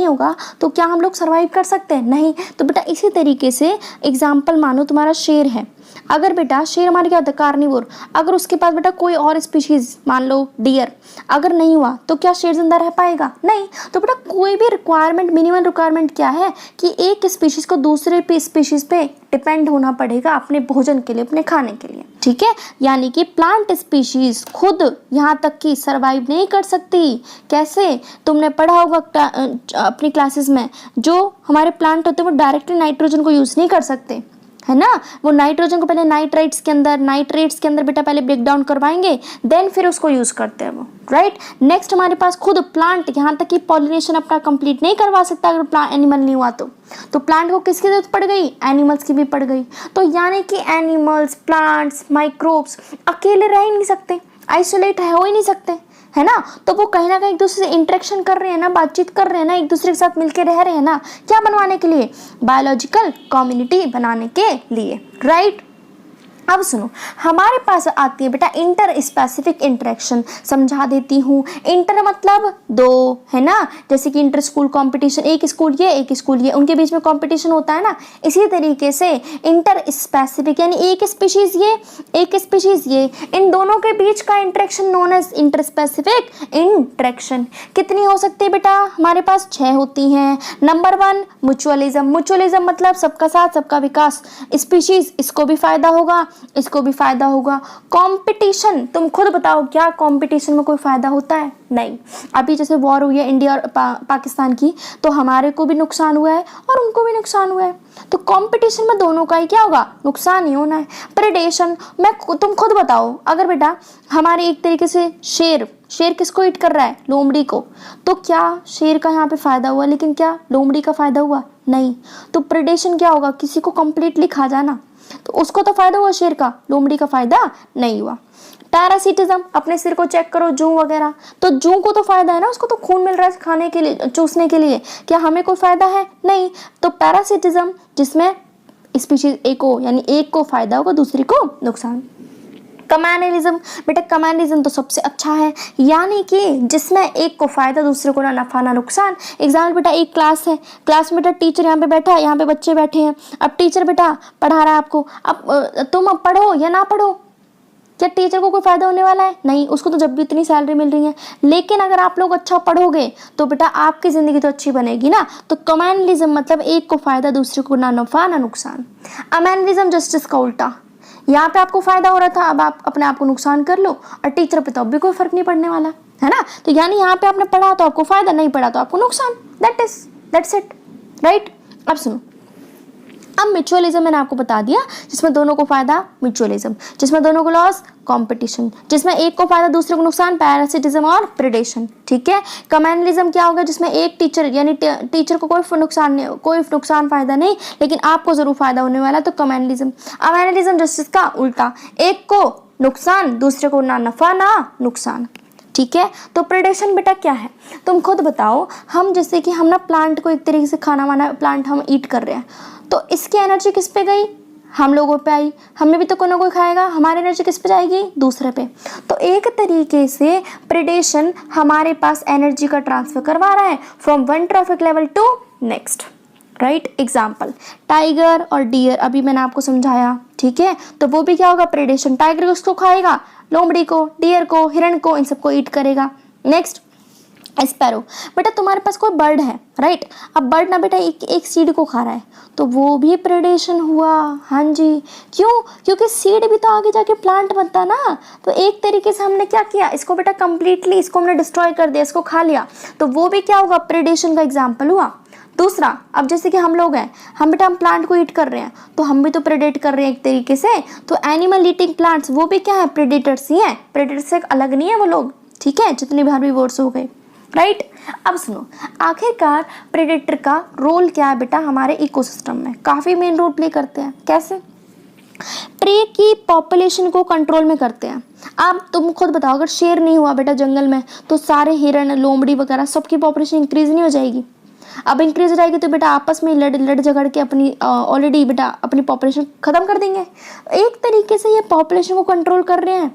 होगा तो क्या हम लोग सर्वाइव कर सकते हैं, नहीं। तो बेटा इसी तरीके से एग्जाम्पल मानो तुम्हारा शेर है, अगर बेटा शेर हमारे क्या होता है कार्निवोर, अगर उसके पास बेटा कोई और स्पीशीज मान लो डियर अगर नहीं हुआ तो क्या शेर जिंदा रह पाएगा? नहीं। तो बेटा कोई भी रिक्वायरमेंट, मिनिमम रिक्वायरमेंट क्या है कि एक स्पीशीज को दूसरे स्पीशीज पे डिपेंड होना पड़ेगा अपने भोजन के लिए, अपने खाने के लिए, ठीक है। यानी कि प्लांट स्पीशीज खुद यहाँ तक कि सरवाइव नहीं कर सकती। कैसे? तुमने पढ़ा होगा अपनी क्लासेस में, जो हमारे प्लांट होते हैं वो डायरेक्टली नाइट्रोजन को यूज नहीं कर सकते, है ना। वो नाइट्रोजन को पहले नाइट्रेट्स के अंदर बेटा पहले ब्रेक डाउन करवाएंगे, देन फिर उसको यूज करते हैं वो, राइट। नेक्स्ट हमारे पास खुद प्लांट यहाँ तक कि पॉलिनेशन अपना कंप्लीट नहीं करवा सकता अगर प्लांट एनिमल नहीं हुआ तो प्लांट को किसकी जरूरत पड़ गई? एनिमल्स की भी पड़ गई। तो यानी कि एनिमल्स, प्लांट्स, माइक्रोब्स अकेले रह ही नहीं सकते, आइसोलेट हो ही नहीं सकते, है ना। तो वो कहीं ना कहीं एक दूसरे से इंटरेक्शन कर रहे हैं ना, बातचीत कर रहे हैं ना, एक दूसरे के साथ मिलकर रह रहे हैं ना, क्या बनवाने के लिए? बायोलॉजिकल कम्युनिटी बनाने के लिए, राइट। अब सुनो, हमारे पास आती है बेटा इंटर स्पेसिफिक इंटरेक्शन। समझा देती हूँ। इंटर मतलब दो, है ना, जैसे कि इंटर स्कूल कंपटीशन, एक स्कूल ये, उनके बीच में कंपटीशन होता है ना। इसी तरीके से इंटर स्पेसिफिक यानी एक स्पीशीज ये, इन दोनों के बीच का interaction known as interspecific interaction. कितनी हो सकती है बेटा? हमारे पास 6 होती हैं। नंबर 1 म्यूचुअलिज्म मतलब सबका साथ सबका विकास। स्पीशीज इसको भी फायदा होगा, इसको भी फायदा होगा। कंपटीशन, तुम खुद बताओ क्या कंपटीशन में कोई फायदा होता है? नहीं। अभी जैसे वॉर हुई है इंडिया और पाकिस्तान की, तो हमारे को भी नुकसान हुआ है और उनको भी नुकसान हुआ है। तो कंपटीशन में दोनों का ही क्या होगा? नुकसान ही होना है। प्रेडेशन, तुम खुद बताओ, अगर बेटा हमारे एक तरीके से शेर किसको ईट कर रहा है? लोमड़ी को। तो क्या शेर का यहाँ पे फायदा हुआ, लेकिन क्या लोमड़ी का फायदा हुआ? नहीं। तो प्रेडेशन क्या होगा? किसी को कंप्लीटली खा जाना, तो उसको तो फायदा हुआ शेर का, लोमड़ी का फायदा नहीं हुआ। पैरासिटिज्म, अपने सिर को चेक करो, जू वगैरह, तो जू को तो फायदा है ना, उसको तो खून मिल रहा है खाने के लिए, चूसने के लिए। क्या हमें कोई फायदा है? नहीं। तो पैरासिटिज्म जिसमें स्पीशीज एक को फायदा होगा, दूसरी को नुकसान। कम्युनलिज्म, बेटा कम्युनलिज्म तो सबसे अच्छा है, यानी कि जिसमें एक को फायदा, दूसरे को ना नफा ना नुकसान। एग्जाम्पल बेटा एक क्लास है, क्लास में बेटा टीचर यहाँ पे बैठा है, यहाँ पे बच्चे बैठे हैं। अब टीचर बेटा पढ़ा रहा है आपको, अब तुम अब पढ़ो या ना पढ़ो, क्या टीचर को कोई फायदा होने वाला है? नहीं, उसको तो जब भी इतनी सैलरी मिल रही है। लेकिन अगर आप लोग अच्छा पढ़ोगे तो बेटा आपकी जिंदगी तो अच्छी बनेगी ना। तो कम्युनलिज्म मतलब एक को फायदा, दूसरे को ना नफा ना नुकसान। अमेनलिज्म जस्टिस का उल्टा, यहाँ पे आपको फायदा हो रहा था, अब आप अपने आप को नुकसान कर लो, और टीचर पे तो अब भी कोई फर्क नहीं पड़ने वाला, है ना। तो यानी यहाँ पे आपने पढ़ा तो आपको फायदा, नहीं पढ़ा तो आपको नुकसान। That's it, right. अब सुनो, अब म्यूचुअलिज्म मैंने आपको बता दिया, जिसमें दोनों को फायदा म्यूचुअलिज्म, जिसमें दोनों को लॉस कंपटीशन, जिसमें एक को फायदा दूसरे को नुकसान पैरासिटिज्म और प्रेडेशन, ठीक है। कम्युनलिज्म क्या होगा? जिसमें एक टीचर यानी टीचर को कोई नुकसान फायदा नहीं, लेकिन आपको जरूर फायदा होने वाला, तो कम्युनलिज्म। अमेनलिज्म जस्टिस का उल्टा, एक को नुकसान, दूसरे को ना नफा ना नुकसान, ठीक है। तो प्रेडेशन बेटा क्या है? तुम खुद बताओ। हम जैसे कि हम ना प्लांट को एक तरीके से खाना वाना प्लांट हम ईट कर रहे हैं, तो इसकी एनर्जी किस पे गई? हम लोगों पे आई, हमें भी तो कोई ना कोई खाएगा, हमारी एनर्जी किस पे जाएगी? दूसरे पे। तो एक तरीके से प्रेडेशन हमारे पास एनर्जी का ट्रांसफर करवा रहा है from one trophic level to next, right. Example tiger और डियर, अभी मैंने आपको समझाया, ठीक है। तो वो भी क्या होगा? प्रेडेशन। टाइगर उसको खाएगा, लोमड़ी को, डियर को, हिरण को, इन सबको ईट करेगा। नेक्स्ट स्पैरो, बेटा तुम्हारे पास कोई बर्ड है, राइट। अब बर्ड ना बेटा एक सीड को खा रहा है, तो वो भी प्रेडेशन हुआ। हाँ जी, क्यों? क्योंकि सीड भी तो आगे जाके प्लांट बनता ना। तो एक तरीके से हमने क्या किया, इसको बेटा कंप्लीटली इसको हमने डिस्ट्रॉय कर दिया, इसको खा लिया, तो वो भी क्या होगा? प्रेडेशन का एग्जाम्पल हुआ। दूसरा, अब जैसे कि हम लोग हैं, हम प्लांट को ईट कर रहे हैं, तो हम भी तो प्रेडेट कर रहे हैं एक तरीके से। तो एनिमल ईटिंग प्लांट्स वो भी क्या है? प्रेडेटर्स ही हैं, प्रेडेटर से अलग नहीं है वो लोग, ठीक है। जितने भी हार्बिवोर्स हो गए, राइट। अब सुनो, आखिरकार प्रेडेटर का रोल क्या है बेटा हमारे इकोसिस्टम में? काफी मेन रोल प्ले करते हैं। कैसे? प्रे की पॉपुलेशन को कंट्रोल में करते हैं। अब तुम खुद बताओ, अगर शेर नहीं हुआ बेटा जंगल में, तो सारे हिरण, लोमड़ी वगैरह सबकी पॉपुलेशन इंक्रीज नहीं हो जाएगी? अब इंक्रीज हो जाएगी तो बेटा आपस में लड़ झगड़ के अपनी ऑलरेडी बेटा अपनी पॉपुलेशन खत्म कर देंगे। एक तरीके से ये पॉपुलेशन को कंट्रोल कर रहे हैं,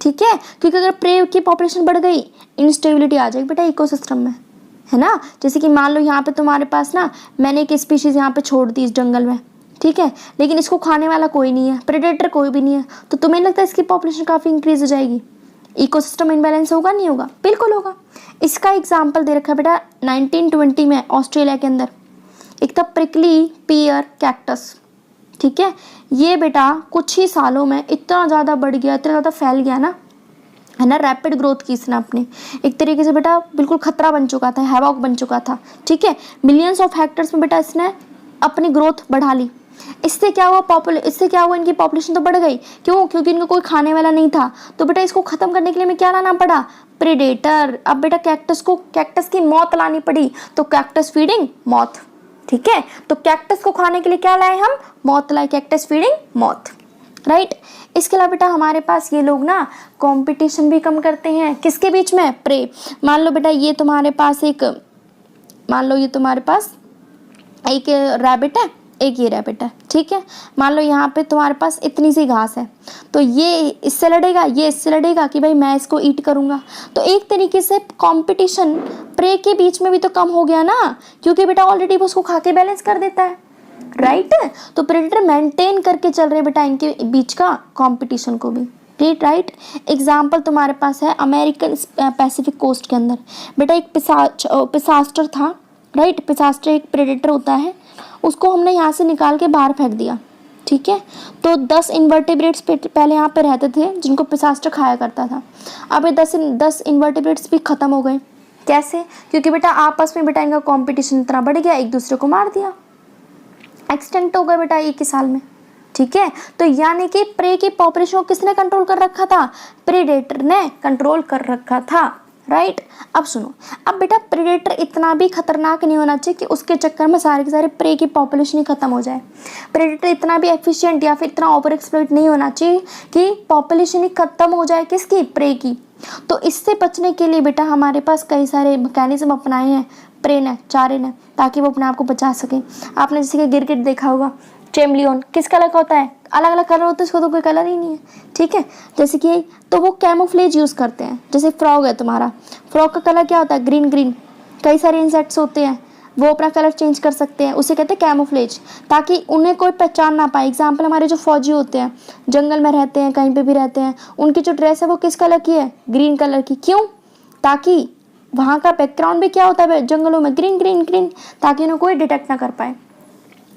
ठीक है। क्योंकि अगर प्रे की पॉपुलेशन बढ़ गई, इंस्टेबिलिटी आ जाएगी बेटा इकोसिस्टम में, है ना। जैसे कि मान लो यहाँ पे तुम्हारे पास ना मैंने एक स्पीशीज यहाँ पे छोड़ दी इस जंगल में, ठीक है, लेकिन इसको खाने वाला कोई नहीं है, प्रेडेटर कोई भी नहीं है, तो तुम्हें लगता है इसकी पॉपुलेशन काफ़ी इंक्रीज हो जाएगी, इकोसिस्टम इनबैलेंस होगा नहीं होगा? बिल्कुल होगा। इसका एग्जाम्पल दे रखा है बेटा 1920 में ऑस्ट्रेलिया के अंदर एक था प्रिकली पियर कैक्टस। ठीक है, ये बेटा कुछ ही सालों में इतना ज़्यादा बढ़ गया, इतना ज़्यादा फैल गया ना, है ना, रैपिड ग्रोथ की इसने अपने, एक तरीके से बेटा बिल्कुल खतरा बन चुका था, हैवॉक बन चुका था। ठीक है, मिलियंस ऑफ हेक्टर्स में बेटा इसने अपनी ग्रोथ बढ़ा ली। इससे क्या हुआ, इनकी पॉपुलेशन तो बढ़ गई। क्यों? क्योंकि इनको कोई खाने वाला नहीं था। तो बेटा इसको खत्म करने के लिए हमें क्या लाना पड़ा? प्रेडेटर। अब बेटा कैक्टस की मौत लानी पड़ी, तो कैक्टस फीडिंग मौत। ठीक है, तो कैक्टस को खाने के लिए क्या लाए हम? मौत लाए, कैक्टस फीडिंग मौत। राइट। इसके अलावा बेटा हमारे पास ये लोग ना कंपटीशन भी कम करते हैं, किसके बीच में? प्रे। मान लो बेटा ये तुम्हारे पास एक रैबिट है, एक ये रैबिट है। ठीक है, मान लो यहाँ पे तुम्हारे पास इतनी सी घास है, तो ये इससे लड़ेगा, ये इससे लड़ेगा कि भाई मैं इसको ईट करूँगा। तो एक तरीके से कंपटीशन प्रे के बीच में भी तो कम हो गया ना, क्योंकि बेटा ऑलरेडी वो उसको खा के बैलेंस कर देता है। राइट। तो प्रेडेटर मेंटेन करके चल रहे बेटा इनके बीच का कंपटीशन को भी। राइट। एग्जाम्पल तुम्हारे पास है अमेरिकन पैसिफिक कोस्ट के अंदर बेटा एक पिसास्टर था। राइट, पिसास्टर एक प्रेडेटर होता है, उसको हमने यहाँ से निकाल के बाहर फेंक दिया। ठीक है, तो 10 इन्वर्टेब्रेट्स पहले यहाँ पे रहते थे जिनको पिसास्टर खाया करता था। अब ये 10 इन्वर्टेब्रेट्स भी खत्म हो गए। कैसे? क्योंकि बेटा आपस में बेटा इनका कॉम्पिटिशन इतना बढ़ गया, एक दूसरे को मार दिया, एक्सटेंट हो गए बेटा एक ही साल में। ठीक है, तो यानी कि प्रे की पॉपुलेशन को किसने कंट्रोल कर रखा था? प्रेडेटर ने कंट्रोल कर रखा था। राइट। अब सुनो, अब बेटा प्रेडेटर इतना भी खतरनाक नहीं होना चाहिए कि उसके चक्कर में सारे के सारे प्रे की पॉपुलेशन ही खत्म हो जाए। प्रेडेटर इतना भी एफिशिएंट या फिर इतना ओवर एक्सप्लॉइट नहीं होना चाहिए कि पॉपुलेशन ही खत्म हो जाए, किसकी? प्रे की। तो इससे बचने के लिए बेटा हमारे पास कई सारे मैकेनिज्म अपनाए हैं प्रे ने, चारे ने, ताकि वो अपने आप को बचा सके। आपने जैसे कि गिरगिट देखा होगा, चैमलियन किस कलर का होता है? अलग अलग कलर होता है, इसको तो कोई कलर ही नहीं है। ठीक है, जैसे कि तो वो कैमोफ्लेज यूज़ करते हैं। जैसे फ्रॉग है तुम्हारा, फ्रॉग का कलर क्या होता है? ग्रीन। कई सारे इंसेक्ट्स होते हैं वो अपना कलर चेंज कर सकते हैं, उसे कहते हैं कैमोफ्लेज, ताकि उन्हें कोई पहचान ना पाए। एग्जाम्पल हमारे जो फौजी होते हैं, जंगल में रहते हैं, कहीं पे भी रहते हैं, उनकी जो ड्रेस है वो किस कलर की है? ग्रीन कलर की। क्यों? ताकि वहाँ का बैकग्राउंड भी क्या होता है जंगलों में? ग्रीन, ताकि उन्हें कोई डिटेक्ट ना कर पाए।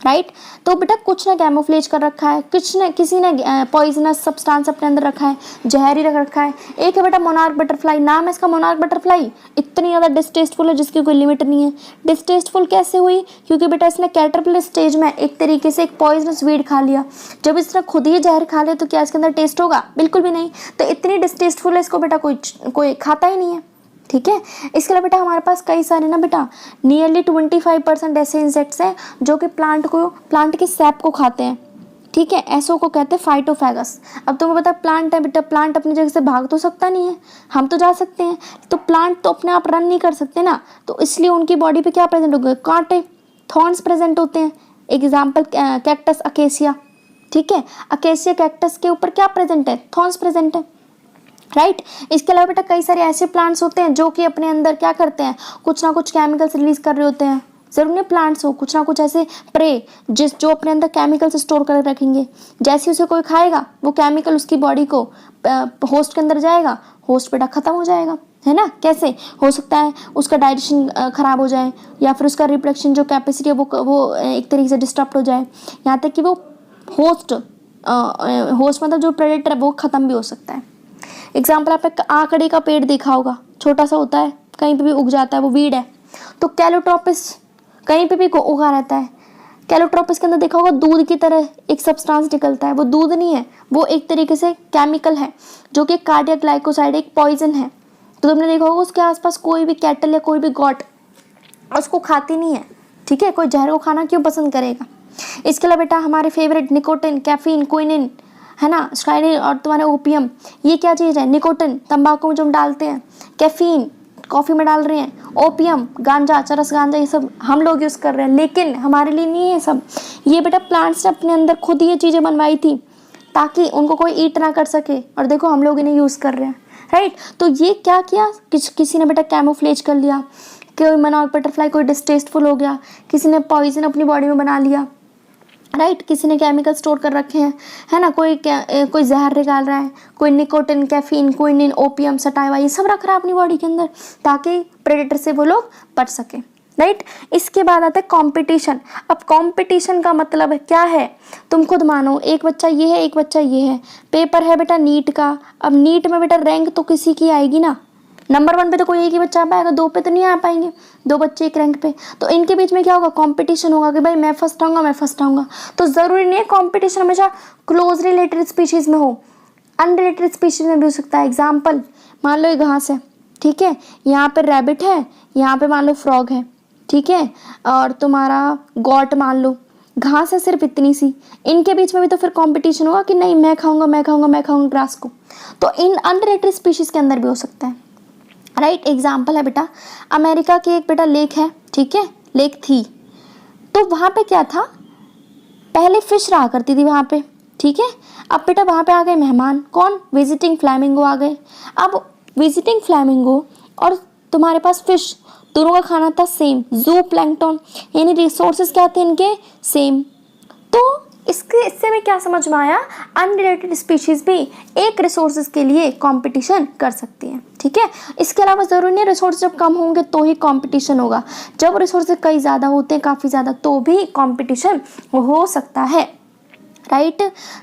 राइट। तो बेटा कुछ ने कैमोफ्लेज कर रखा है, किसी ने पॉइजनस सब्सटेंस अपने अंदर रखा है, जहरी रख रखा है। एक है बेटा मोनार्क बटरफ्लाई, नाम है इसका मोनार्क बटरफ्लाई, इतनी ज़्यादा डिस्टेस्टफुल है जिसकी कोई लिमिट नहीं है। डिस्टेस्टफुल कैसे हुई? क्योंकि बेटा इसने कैटरपिलर स्टेज में एक तरीके से एक पॉइजनस वीड खा लिया। जब इसने खुद ही जहर खा लिया तो क्या इसके अंदर टेस्ट होगा? बिल्कुल भी नहीं। तो इतनी डिस्टेस्टफुल है, इसको बेटा कोई खाता ही नहीं है। ठीक है, इसके अलावा बेटा हमारे पास कई सारे ना बेटा नियरली 25% ऐसे इंसेक्ट्स हैं जो कि प्लांट के सैप को खाते हैं। ठीक है, ऐसो को कहते हैं फाइटोफैगस। अब तुम्हें पता प्लांट है बेटा, प्लांट अपनी जगह से भाग तो सकता नहीं है, हम तो जा सकते हैं, तो प्लांट तो अपने आप रन नहीं कर सकते ना, तो इसलिए उनकी बॉडी पे क्या प्रेजेंट हो गए? कांटे, थॉर्न्स प्रेजेंट होते हैं। Example cactus acacia. ठीक है, अकेसिया कैक्टस के ऊपर क्या प्रेजेंट है? थॉर्न्स प्रेजेंट है। राइट। इसके अलावा बेटा कई सारे ऐसे प्लांट्स होते हैं जो कि अपने अंदर क्या करते हैं? कुछ ना कुछ केमिकल्स रिलीज कर रहे होते हैं। जरूर नहीं प्लांट्स हो, कुछ ना कुछ ऐसे प्रे जो अपने अंदर केमिकल्स स्टोर कर रखेंगे। जैसे उसे कोई खाएगा वो केमिकल उसकी बॉडी को होस्ट के अंदर जाएगा, होस्ट बेटा खत्म हो जाएगा, है ना। कैसे हो सकता है? उसका डाइजेशन खराब हो जाए, या फिर उसका रिप्रोडक्शन जो कैपेसिटी है वो एक तरीके से डिस्टर्ब हो जाए, यहाँ तक कि वो होस्ट मतलब जो प्रेडेटर है वो खत्म भी हो सकता है। एग्जाम्पल आपने आकड़ी का पेड़ देखा होगा, छोटा सा होता है, कहीं पे भी उग जाता है, वो वीड है। तो कैलोट्रोपिस कहीं पे भी उगा रहता है। कैलोट्रोपिस के अंदर देखा होगा दूध की तरह एक सब्सटेंस निकलता है, वो दूध नहीं है, वो एक तरीके से केमिकल है जो कि कार्डियक ग्लाइकोसाइड, एक पॉइजन है। तो तुमने देखा होगा उसके आसपास कोई भी कैटल या कोई भी गॉट उसको खाती नहीं है। ठीक है, कोई जहर को खाना क्यों पसंद करेगा? इसके अलावा बेटा हमारे फेवरेट निकोटिन, कैफीन, क्विनिन, है ना, स्टाइनिन और तुम्हारे ओपियम, ये क्या चीज़ है? निकोटिन तंबाकू में जो हम डालते हैं, कैफीन कॉफ़ी में डाल रहे हैं, ओपियम गांजा, चरस गांजा, ये सब हम लोग यूज़ कर रहे हैं, लेकिन हमारे लिए नहीं है सब। ये बेटा प्लांट्स ने अपने अंदर खुद ये चीज़ें बनवाई थी ताकि उनको कोई ईट ना कर सके, और देखो हम लोग इन्हें यूज़ कर रहे हैं। राइट। तो ये क्या किया? किसी ने बेटा कैमोफ्लेज कर लिया, कोई मोनार्क बटरफ्लाई कोई डिस्टेस्टफुल हो गया, किसी ने पॉइजन अपनी बॉडी में बना लिया। राइट। किसी ने केमिकल स्टोर कर रखे हैं, है ना, कोई जहर निकाल रहा है, कोई nicotine, caffeine, quinine, opium, sativa, ये सब रख रहा है अपनी बॉडी के अंदर ताकि प्रेडेटर से वो लोग बच सके, राइट। इसके बाद आता है कंपटीशन। अब कंपटीशन का मतलब क्या है, तुम खुद मानो, एक बच्चा ये है, एक बच्चा ये है, पेपर है बेटा नीट का। अब नीट में बेटा रैंक तो किसी की आएगी ना, नंबर 1 पे तो कोई एक ही बच्चा आ पाएगा, 2 पे तो नहीं आ पाएंगे, 2 बच्चे एक रैंक पे। तो इनके बीच में क्या होगा, कंपटीशन होगा कि भाई मैं फर्स्ट आऊँगा, मैं फर्स्ट आऊँगा। तो ज़रूरी नहीं है कंपटीशन हमेशा क्लोज रिलेटेड स्पीशीज़ में हो, अनरिलेटेड स्पीशीज़ में भी हो सकता है। एग्जाम्पल, मान लो ये घास है, ठीक है, यहाँ पे रैबिट है, यहाँ पे मान लो फ्रॉग है, ठीक है, और तुम्हारा गॉट मान लो, घास है सिर्फ इतनी सी, इनके बीच में भी तो फिर कंपटीशन होगा कि नहीं मैं खाऊंगा, मैं खाऊंगा, मैं खाऊंगा ग्रास को। तो इन अनरिलेटेड स्पीशीज़ के अंदर भी हो सकता है, राइट। एग्जाम्पल है बेटा, अमेरिका की एक बेटा लेक है, ठीक है, लेक थी, तो वहाँ पे क्या था, पहले फिश रहा करती थी वहाँ पे, ठीक है। अब बेटा वहाँ पे आ गए मेहमान, कौन, विजिटिंग फ्लैमिंगो आ गए। अब विजिटिंग फ्लैमिंगो और तुम्हारे पास फिश, दोनों का खाना था सेम, जू प्लैंकटन, यानी रिसोर्सेज क्या थे इनके, सेम। तो इससे में क्या समझ में आया, अनरिलेटेड स्पीशीज़ भी एक रिसोर्सेज के लिए कंपटीशन कर सकती हैं, ठीक है। इसके अलावा ज़रूरी नहीं रिसोर्स जब कम होंगे तो ही कंपटीशन होगा, जब रिसोर्सेज कई ज़्यादा होते हैं, काफ़ी ज़्यादा, तो भी कंपटीशन हो सकता है, राइट।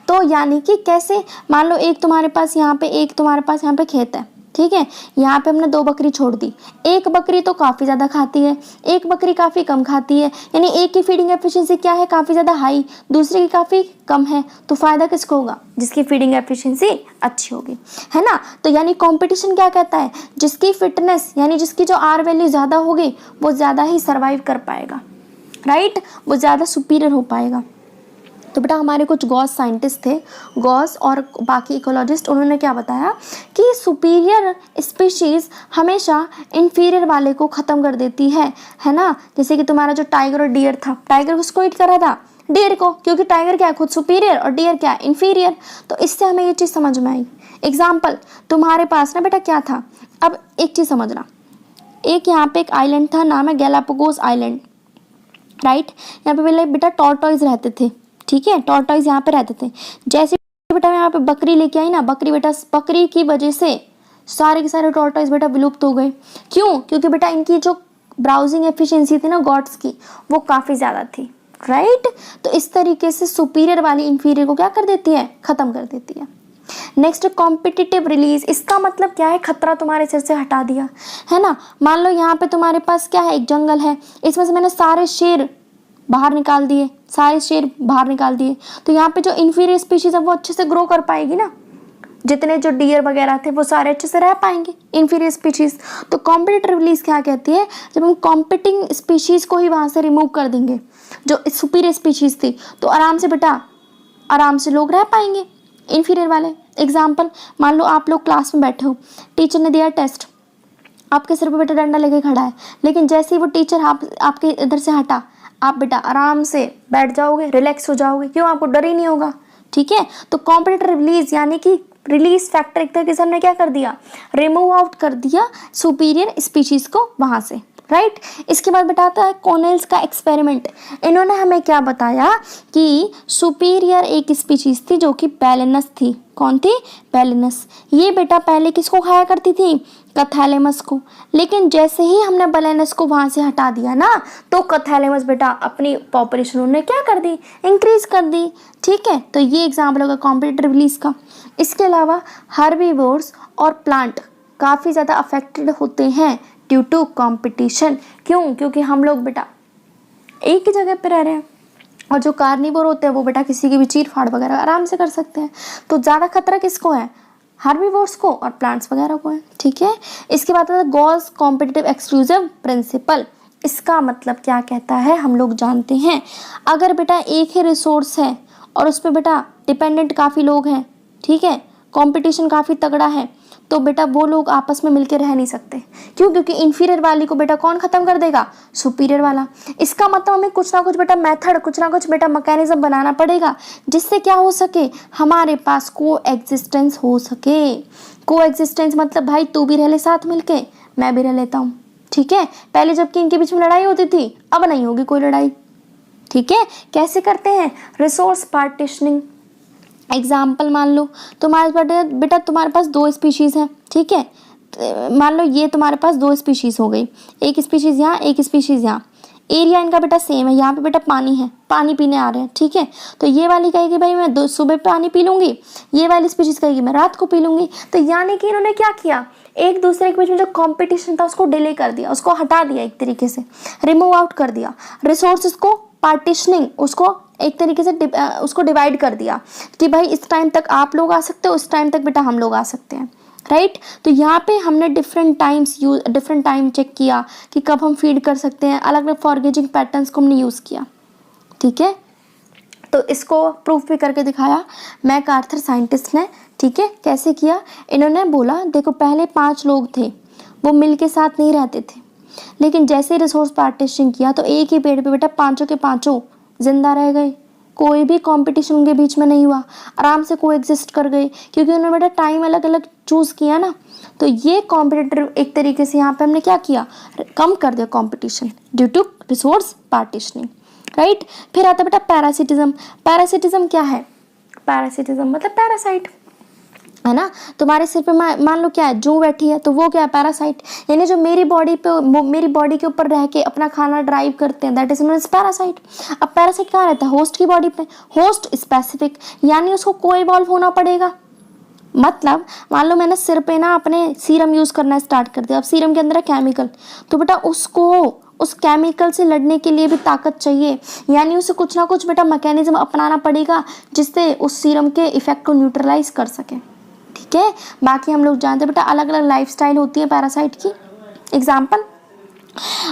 तो यानी कि कैसे, मान लो एक तुम्हारे पास यहाँ पे खेत है, ठीक है, यहाँ पे हमने 2 बकरी छोड़ दी, एक बकरी तो काफ़ी ज़्यादा खाती है, एक बकरी काफ़ी कम खाती है, यानी एक की फीडिंग एफिशिएंसी क्या है, काफ़ी ज़्यादा हाई, दूसरी की काफ़ी कम है। तो फ़ायदा किसको होगा, जिसकी फीडिंग एफिशिएंसी अच्छी होगी, है ना। तो यानी कंपटीशन क्या कहता है, जिसकी फिटनेस यानी जिसकी जो आर वैल्यू ज़्यादा होगी वो ज़्यादा ही सर्वाइव कर पाएगा, राइट, वो ज़्यादा सुपीरियर हो पाएगा। तो बेटा हमारे कुछ गॉस साइंटिस्ट थे, गॉस और बाकी इकोलॉजिस्ट, उन्होंने क्या बताया कि सुपीरियर स्पीशीज़ हमेशा इन्फीरियर वाले को ख़त्म कर देती है ना। जैसे कि तुम्हारा जो टाइगर और डियर था, टाइगर किसको ईट कर रहा था, डियर को, क्योंकि टाइगर क्या है, खुद सुपीरियर और डियर क्या है, इन्फीरियर। तो इससे हमें ये चीज़ समझ में आई। एग्जाम्पल, तुम्हारे पास ना बेटा क्या था, अब एक चीज़ समझना, एक यहाँ पे एक आइलैंड था, नाम है गैलापागोस आइलैंड, राइट। यहाँ पे बेटा टॉर्टॉइज रहते थे, ठीक है, टॉर्टॉइज यहाँ पे रहते थे। जैसे बेटा मैं यहाँ पे बकरी लेके आई ना, बकरी की वजह से सारे के सारे टॉर्टॉइज बेटा विलुप्त हो गए। क्यों, क्योंकि बेटा इनकी जो ब्राउजिंग एफिशिएंसी थी ना गॉट्स की, वो काफ़ी ज़्यादा थी, राइट। तो इस तरीके से सुपीरियर वाली इन्फीरियर को क्या कर देती है, ख़त्म कर देती है। नेक्स्ट कॉम्पिटिटिव रिलीज, इसका मतलब क्या है, खतरा तुम्हारे सिर से हटा दिया, है ना। मान लो यहाँ पे तुम्हारे पास क्या है, एक जंगल है, इसमें से मैंने सारे शेर बाहर निकाल दिए, तो यहाँ पे जो इन्फीरियर स्पीशीज है वो अच्छे से ग्रो कर पाएगी ना, जितने जो डियर वगैरह थे वो सारे अच्छे से रह पाएंगे, इन्फीरियर स्पीशीज। तो कॉम्पिटिटिव रिलीज क्या कहती है, जब हम कॉम्पिटिंग स्पीशीज को ही वहाँ से रिमूव कर देंगे, जो सुपीरियर स्पीशीज थी, तो आराम से लोग रह पाएंगे, इन्फीरियर वाले। एग्जाम्पल, मान लो आप लोग क्लास में बैठे हो, टीचर ने दिया टेस्ट, आपके सिर पर बेटा डंडा लेके खड़ा है, लेकिन जैसे ही वो टीचर आपके इधर से हटा, आप बेटा आराम से बैठ जाओगे, रिलैक्स हो जाओगे, क्यों, आपको डर ही नहीं होगा, ठीक है। तो कॉम्पिटिटिव रिलीज यानी कि रिलीज फैक्टर एक तरीके से हमने क्या कर दिया, रिमूव आउट कर दिया सुपीरियर स्पीशीज को वहाँ से, राइट। इसके बाद बताता है कॉनेल्स का एक्सपेरिमेंट। इन्होंने हमें क्या बताया कि सुपीरियर एक स्पीशीज थी जो कि बैलेनस थी। कौन थी, बैलेनस। ये बेटा पहले किसको खाया करती थी, कैथैलेमस को, लेकिन जैसे ही हमने बैलेनस को वहाँ से हटा दिया ना, तो कैथैलेमस बेटा अपनी पॉपुलेशन उन्होंने क्या कर दी, इंक्रीज कर दी, ठीक है। तो ये एग्जाम्पल होगा कॉम्पिटिटिव रिलीज का। इसके अलावा हर्बीवोर्स और प्लांट काफ़ी ज़्यादा अफेक्टेड होते हैं ड्यू टू कॉम्पिटिशन। क्यों, क्योंकि हम लोग बेटा एक ही जगह पे रह रहे हैं, और जो कार्निवोर होते हैं वो बेटा किसी की भी चीर फाड़ वगैरह आराम से कर सकते हैं। तो ज़्यादा खतरा किसको है, हर्बीवोर्स को और प्लांट्स वगैरह को है, ठीक है। इसके बाद आता है गॉस कॉम्पिटिटिव एक्सक्लूसिव प्रिंसिपल। इसका मतलब क्या कहता है, हम लोग जानते हैं, अगर बेटा एक ही रिसोर्स है और उस पर बेटा डिपेंडेंट काफ़ी लोग हैं, ठीक है, कंपटीशन काफ़ी तगड़ा है, तो बेटा वो लोग आपस में मिलकर रह नहीं सकते। क्यों, क्योंकि इन्फीरियर वाली को बेटा कौन खत्म कर देगा, सुपीरियर वाला। इसका मतलब हमें कुछ ना कुछ बेटा मेथड, कुछ ना कुछ बेटा मैकेनिज्म बनाना पड़ेगा, जिससे क्या हो सके, हमारे पास को एग्जिस्टेंस हो सके। को एग्जिस्टेंस मतलब भाई तू भी रह ले साथ मिलके, मैं भी रह लेता हूँ, ठीक है। पहले जबकि इनके बीच में लड़ाई होती थी, अब नहीं होगी कोई लड़ाई, ठीक है, कैसे करते हैं? Resource partitioning. एग्जाम्पल मान लो तुम्हारे पास बेटा तुम्हारे पास 2 स्पीशीज़ हैं, ठीक है, मान लो ये तुम्हारे पास 2 स्पीशीज़ हो गई, एक स्पीशीज़ यहाँ, एक स्पीशीज़ यहाँ। एरिया इनका बेटा सेम है, यहाँ पे बेटा पानी है, पानी पीने आ रहे हैं, ठीक है। तो ये वाली कहेगी भाई मैं सुबह पानी पी लूँगी, ये वाली स्पीशीज़ कहेगी मैं रात को पी लूँगी। तो यानी कि इन्होंने क्या किया, एक दूसरे के बीच में जो कंपटीशन था उसको डिले कर दिया, उसको हटा दिया, एक तरीके से रिमूव आउट कर दिया। रिसोर्सेज को पार्टीशनिंग, उसको एक तरीके से उसको डिवाइड कर दिया कि भाई इस टाइम तक आप लोग आ सकते हो, उस टाइम तक बेटा हम लोग आ सकते हैं, राइट। तो यहाँ पे हमने डिफरेंट टाइम चेक किया कि कब हम फीड कर सकते हैं, अलग अलग फॉरगेजिंग पैटर्न्स को हमने यूज़ किया, ठीक है। तो इसको प्रूफ भी करके दिखाया मैकआर्थर साइंटिस्ट ने, ठीक है। कैसे किया, इन्होंने बोला देखो पहले 5 लोग थे, वो मिल के साथ नहीं रहते थे, लेकिन जैसे ही रिसोर्स पार्टीशन किया तो एक ही पेड़ पे बेटा 5 के 5 जिंदा रह गए, कोई भी कंपटीशन उनके बीच में नहीं हुआ, आराम से कोएग्जिस्ट कर गए, क्योंकि उन्होंने बेटा टाइम अलग अलग चूज़ किया ना। तो ये कॉम्पिटिटर एक तरीके से यहाँ पे हमने क्या किया, कम कर दिया competition due to resource partitioning, right. फिर आता बेटा पैरासिटिज्म। पैरासिटिज्म क्या है, पैरासिटिज्म मतलब पैरासाइट, है ना। तुम्हारे सिर पे मान लो क्या है, जू बैठी है, तो वो क्या है, पैरासाइट, यानी जो मेरी बॉडी के ऊपर रह के अपना खाना ड्राइव करते हैं, that is known as parasite. अब पैरासाइट कहाँ रहता है, होस्ट की बॉडी पे, होस्ट स्पेसिफिक, यानी उसको को इवॉल्व होना पड़ेगा। मतलब मान लो मैंने सिर पे ना अपने सीरम यूज करना स्टार्ट कर दिया, अब सीरम के अंदर है केमिकल, तो बेटा उसको उस केमिकल से लड़ने के लिए भी ताकत चाहिए, यानी उसे कुछ ना कुछ बेटा मैकेनिज्म अपनाना पड़ेगा जिससे उस सीरम के इफेक्ट को न्यूट्रलाइज कर सके, ठीक है। बाकी हम लोग जानते हैं बेटा अलग अलग लाइफस्टाइल होती है पैरासाइट की। एग्जाम्पल,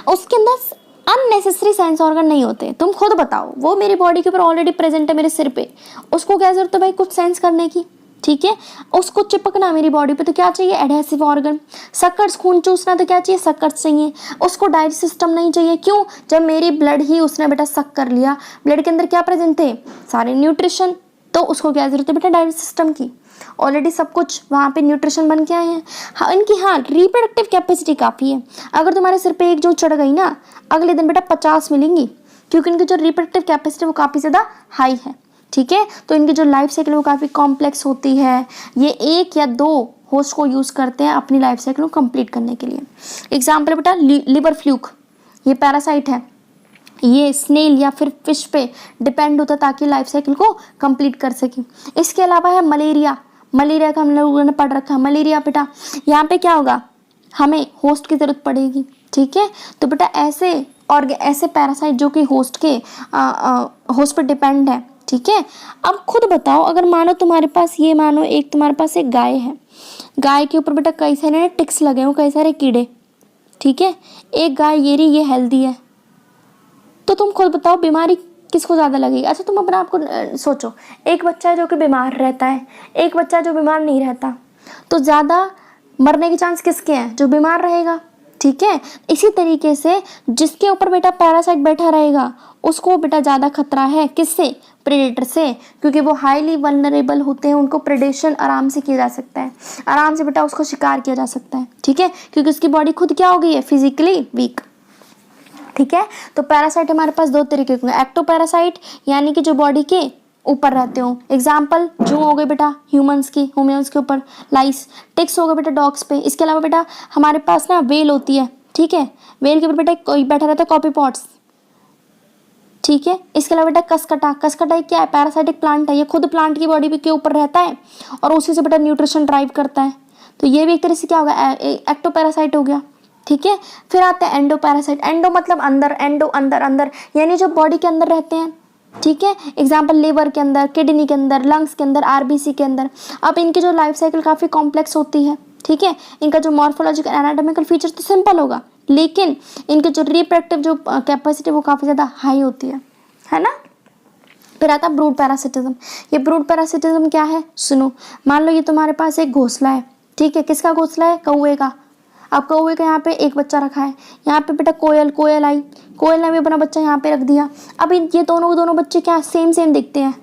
उसके अंदर अननेसेसरी सेंस ऑर्गन नहीं होते, तुम खुद बताओ, वो मेरी बॉडी के ऊपर ऑलरेडी प्रेजेंट है मेरे सिर पे, उसको क्या जरूरत है भाई कुछ सेंस करने की, ठीक है। उसको चिपकना मेरी बॉडी पे तो क्या चाहिए, एडहेसिव ऑर्गन। सक्कर्स खून चूसना तो क्या चाहिए, सक्कर्स चाहिए। उसको डाइजेस्ट सिस्टम नहीं चाहिए, क्यों, जब मेरी ब्लड ही उसने बेटा सक कर लिया, ब्लड के अंदर क्या प्रेजेंट थे, सारे न्यूट्रिशन, तो उसको क्या जरूरत है बेटा डाइजेस्ट सिस्टम की, ऑलरेडी सब कुछ वहाँ पे न्यूट्रिशन बन के आए हैं। हाँ इनकी हाँ रिप्रोडक्टिव कैपेसिटी काफ़ी है, अगर तुम्हारे सिर पे एक जो चढ़ गई ना, अगले दिन बेटा 50 मिलेंगी, क्योंकि इनकी जो रिप्रोडक्टिव कैपेसिटी वो काफ़ी ज़्यादा हाई है, ठीक है। तो इनकी जो लाइफ साइकिल वो काफ़ी कॉम्प्लेक्स होती है, ये 1 या 2 होस्ट को यूज़ करते हैं अपनी लाइफ साइकिल को कंप्लीट करने के लिए। एग्जाम्पल बेटा लिवर फ्लूक, ये पैरासाइट है, ये स्नेल या फिर फिश पे डिपेंड होता है ताकि लाइफ साइकिल को कंप्लीट कर सके। इसके अलावा है मलेरिया, मलेरिया का हम लोगों ने पढ़ रखा है। मलेरिया बेटा यहाँ पे क्या होगा, हमें होस्ट की ज़रूरत पड़ेगी, ठीक है। तो बेटा ऐसे पैरासाइट जो कि होस्ट पे डिपेंड है, ठीक है। अब खुद बताओ, अगर मानो तुम्हारे पास तुम्हारे पास एक गाय है, गाय के ऊपर बेटा कई सारे टिक्स लगे हों, कई सारे कीड़े, ठीक है। एक गाय ये हेल्दी है, तो तुम खुद बताओ बीमारी किसको ज़्यादा लगेगी। अच्छा तुम अपना आपको सोचो, एक बच्चा है जो कि बीमार रहता है, एक बच्चा जो बीमार नहीं रहता, तो ज़्यादा मरने के चांस किसके हैं, जो बीमार रहेगा, ठीक है। इसी तरीके से जिसके ऊपर बेटा पैरासाइट बैठा रहेगा उसको बेटा ज़्यादा खतरा है, किससे, प्रेडेटर से, क्योंकि वो हाईली वल्नरेबल होते हैं, उनको प्रेडेशन आराम से किया जा सकता है, आराम से बेटा उसको शिकार किया जा सकता है, ठीक है, क्योंकि उसकी बॉडी खुद क्या हो गई है, फिजिकली वीक, ठीक है। तो पैरासाइट हमारे पास 2 तरीके के, एक्टो पैरासाइट यानी कि जो बॉडी के ऊपर रहते हो, एग्जाम्पल जू हो गए बेटा ह्यूमंस के ऊपर, लाइस, टिक्स हो गए बेटा डॉग्स पे। इसके अलावा बेटा हमारे पास ना वेल होती है, ठीक है, वेल के ऊपर बेटा कोई बैठा रहता है, कॉपी पॉट्स, ठीक है। इसके अलावा बेटा कसकटा क्या है, पैरासाइटिक प्लांट है, ये खुद प्लांट की बॉडी के ऊपर रहता है और उसी से बेटा न्यूट्रिशन ड्राइव करता है, तो ये भी एक तरह से क्या होगा, एक्टो पैरासाइट हो गया, ठीक है। फिर आते हैं एंडो पैरासाइट, एंडो मतलब अंदर, एंडो अंदर यानी जो बॉडी के अंदर रहते हैं, ठीक है। एग्जाम्पल लिवर के अंदर, किडनी के अंदर, लंग्स के अंदर, आरबीसी के अंदर। अब इनकी जो लाइफ साइकिल काफ़ी कॉम्प्लेक्स होती है, ठीक है। इनका जो मॉर्फोलॉजिकल एनाटॉमिकल फीचर तो सिंपल होगा, लेकिन इनके जो रिप्रोडक्टिव जो कैपेसिटी वो काफ़ी ज़्यादा हाई होती है ना। फिर आता है ब्रूड पैरासिटिज्म। ये ब्रूड पैरासिटिज्म क्या है, सुनो, मान लो ये तुम्हारे पास एक घोंसला है, ठीक है, किसका घोंसला है, कौवे का। अब कौवे का यहाँ पे एक बच्चा रखा है, यहाँ पे बेटा कोयल आई, कोयल ने भी अपना बच्चा यहाँ पे रख दिया। अब ये दोनों बच्चे क्या सेम दिखते हैं,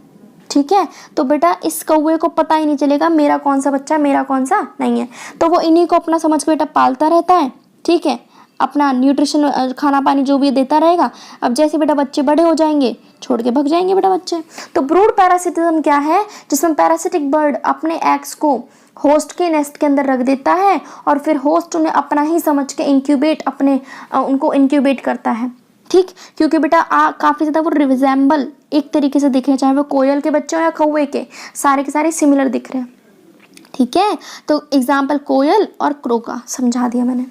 ठीक है। तो बेटा इस कौवे को पता ही नहीं चलेगा मेरा कौन सा बच्चा है, मेरा कौन सा नहीं है, तो वो इन्हीं को अपना समझ के बेटा पालता रहता है, ठीक है। अपना न्यूट्रिशन खाना पानी जो भी देता रहेगा। अब जैसे बेटा बच्चे बड़े हो जाएंगे छोड़ के भाग जाएंगे बेटा बच्चे। तो ब्रूड पैरासिटिज्म क्या है, जिसमें पैरासिटिक बर्ड अपने एग्स को होस्ट के नेस्ट के अंदर रख देता है और फिर होस्ट उन्हें अपना ही समझ के इंक्यूबेट उनको इंक्यूबेट करता है। ठीक, क्योंकि बेटा काफ़ी ज़्यादा वो रिजेंबल एक तरीके से दिख रहे हैं, चाहे वो कोयल के बच्चे हो या कौवे के सारे सिमिलर दिख रहे हैं। ठीक है, तो एग्जाम्पल कोयल और क्रो का समझा दिया मैंने।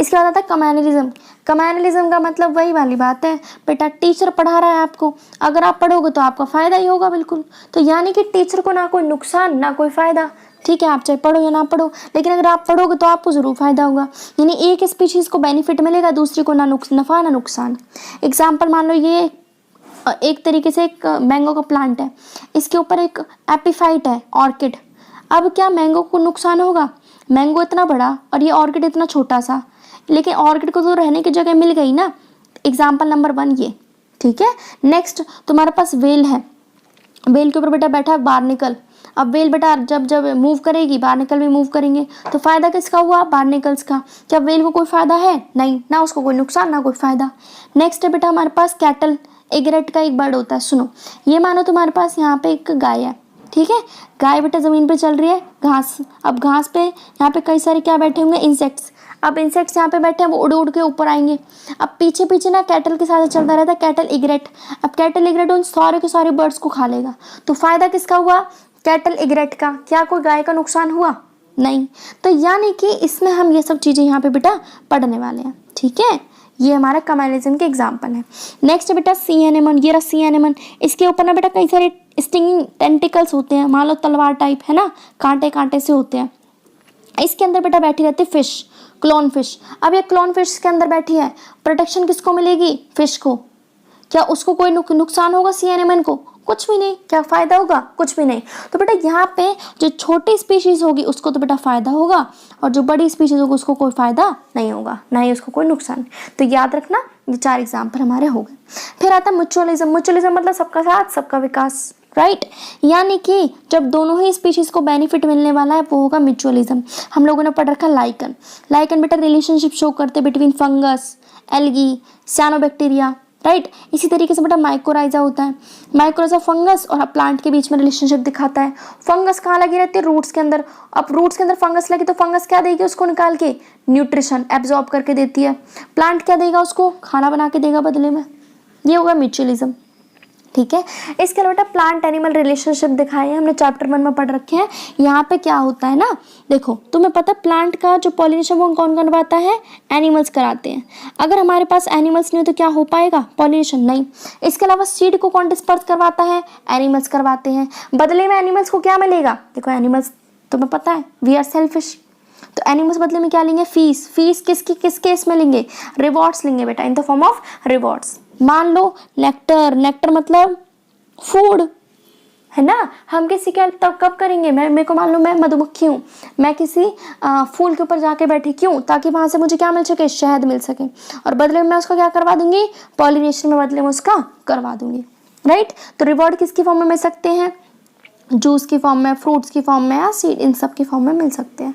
इसके बाद आता है कम्युनलिज्म। कम्युनलिज्म का मतलब वही वाली बात है बेटा, टीचर पढ़ा रहा है आपको, अगर आप पढ़ोगे तो आपका फ़ायदा ही होगा बिल्कुल। तो यानी कि टीचर को ना कोई नुकसान ना कोई फ़ायदा। ठीक है, आप चाहे पढ़ो या ना पढ़ो, लेकिन अगर आप पढ़ोगे तो आपको ज़रूर फ़ायदा होगा। यानी एक स्पीशीज़ को बेनिफिट मिलेगा, दूसरी को ना नफ़ा ना नुकसान। एग्जाम्पल मान लो ये एक तरीके से एक मैंगो का प्लांट है, इसके ऊपर एक एपीफाइट है ऑर्किड। अब क्या मैंगो को नुकसान होगा? मैंगो इतना बड़ा और ये ऑर्किड इतना छोटा सा, लेकिन ऑर्किड को तो रहने की जगह मिल गई ना। एग्जाम्पल नंबर 1 ये। ठीक है, नेक्स्ट तुम्हारे पास वेल है, वेल के ऊपर बेटा बैठा बार्निकल। अब वेल बेटा जब मूव करेगी बार्निकल भी मूव करेंगे, तो फायदा किसका हुआ? बार्निकल्स का। क्या वेल को कोई फायदा है? नहीं, ना उसको कोई नुकसान ना कोई फायदा। नेक्स्ट है बेटा हमारे पास कैटल, एग्रेट का एक बर्ड होता है। सुनो, ये मानो तुम्हारे पास यहाँ पे एक गाय है। ठीक है, गाय बेटा ज़मीन पे चल रही है घास। अब घास पे यहाँ पे कई सारे क्या बैठे होंगे? इंसेक्ट्स। अब इंसेक्ट्स यहाँ पे बैठे हैं, वो उड़ उड़ के ऊपर आएंगे। अब पीछे पीछे ना कैटल के साथ चलता रहता है कैटल इग्रेट। अब कैटल इग्रेट उन सारे के सारे बर्ड्स को खा लेगा। तो फायदा किसका हुआ? कैटल इग्रेट का। क्या कोई गाय का नुकसान हुआ? नहीं। तो यानी कि इसमें हम ये सब चीज़ें यहाँ पे बेटा पढ़ने वाले हैं। ठीक है, ये हमारा कम्युनलिज्म के एग्जाम्पल है। नेक्स्ट बेटा सी एनेमन। ये रहा सी एनेमन। इसके ऊपर ना बेटा कई सारे स्टिंगिंग टेंटिकल्स होते हैं, मान लो तलवार टाइप है ना, कांटे कांटे से होते हैं। इसके अंदर बेटा बैठी रहती है फिश, क्लोन फिश। अब ये क्लोन फिश के अंदर बैठी है, प्रोटेक्शन किसको मिलेगी? फिश को। क्या उसको कोई नुकसान होगा सी एनेमन को? कुछ भी नहीं। क्या फ़ायदा होगा? कुछ भी नहीं। तो बेटा यहाँ पे जो छोटी स्पीशीज़ होगी उसको तो बेटा फ़ायदा होगा, और जो बड़ी स्पीशीज़ होगी उसको कोई फ़ायदा नहीं होगा, ना ही उसको कोई नुकसान। तो याद रखना, ये 4 एग्जाम्पल हमारे हो गए। फिर आता है म्यूचुअलिज्म। म्यूचुअलिज्म मतलब सबका साथ सबका विकास, राइट। यानी कि जब दोनों ही स्पीशीज़ को बेनिफिट मिलने वाला है वो होगा म्यूचुअलिज्म। हम लोगों ने पढ़ रखा लाइकन। लाइकन बेटा रिलेशनशिप शो करते between fungus, algae, cyanobacteria, right. इसी तरीके से बेटा माइकोराइजा होता है। माइकोराइजा फंगस और प्लांट के बीच में रिलेशनशिप दिखाता है। फंगस कहाँ लगी रहती है? रूट्स के अंदर। अब रूट्स के अंदर फंगस लगी तो फंगस क्या देगी उसको निकाल के? न्यूट्रिशन एब्जॉर्ब करके देती है। प्लांट क्या देगा उसको? खाना बना के देगा बदले में। ये होगा म्यूचुअलिज्म। ठीक है, इसके अलावा बेटा प्लांट एनिमल रिलेशनशिप दिखाए हैं, हमने चैप्टर 1 में पढ़ रखे हैं। यहाँ पे क्या होता है ना, देखो तुम्हें पता प्लांट का जो पॉलिनेशन वो कौन करवाता है? एनिमल्स कराते हैं। अगर हमारे पास एनिमल्स नहीं हो तो क्या हो पाएगा? पॉलिनेशन नहीं। इसके अलावा सीड को कौन डिस्पर्स करवाता है? एनिमल्स करवाते हैं। बदले में एनिमल्स को क्या मिलेगा? देखो एनिमल्स तुम्हें पता है वी आर सेल्फिश, तो एनिमल्स बदले में क्या लेंगे? फीस। फीस किस केस में लेंगे? रिवॉर्ड्स लेंगे बेटा, in the form of rewards. मान लो नेक्टर। नेक्टर मतलब फूड, है ना। हम किसी की हेल्प तब कब करेंगे? मेरे को मान लो मैं मधुमक्खी हूँ, मैं किसी फूल के ऊपर जाके बैठी, क्यों? ताकि वहाँ से मुझे क्या मिल सके? शहद मिल सके, और बदले में मैं उसका क्या करवा दूंगी? पॉलिनेशन में बदले में उसका करवा दूंगी, राइट। तो रिवॉर्ड किसकी फॉर्म में मिल सकते हैं? जूस की फॉर्म में, फ्रूट्स की फॉर्म में, या सीड, इन सब की फॉर्म में मिल सकते हैं,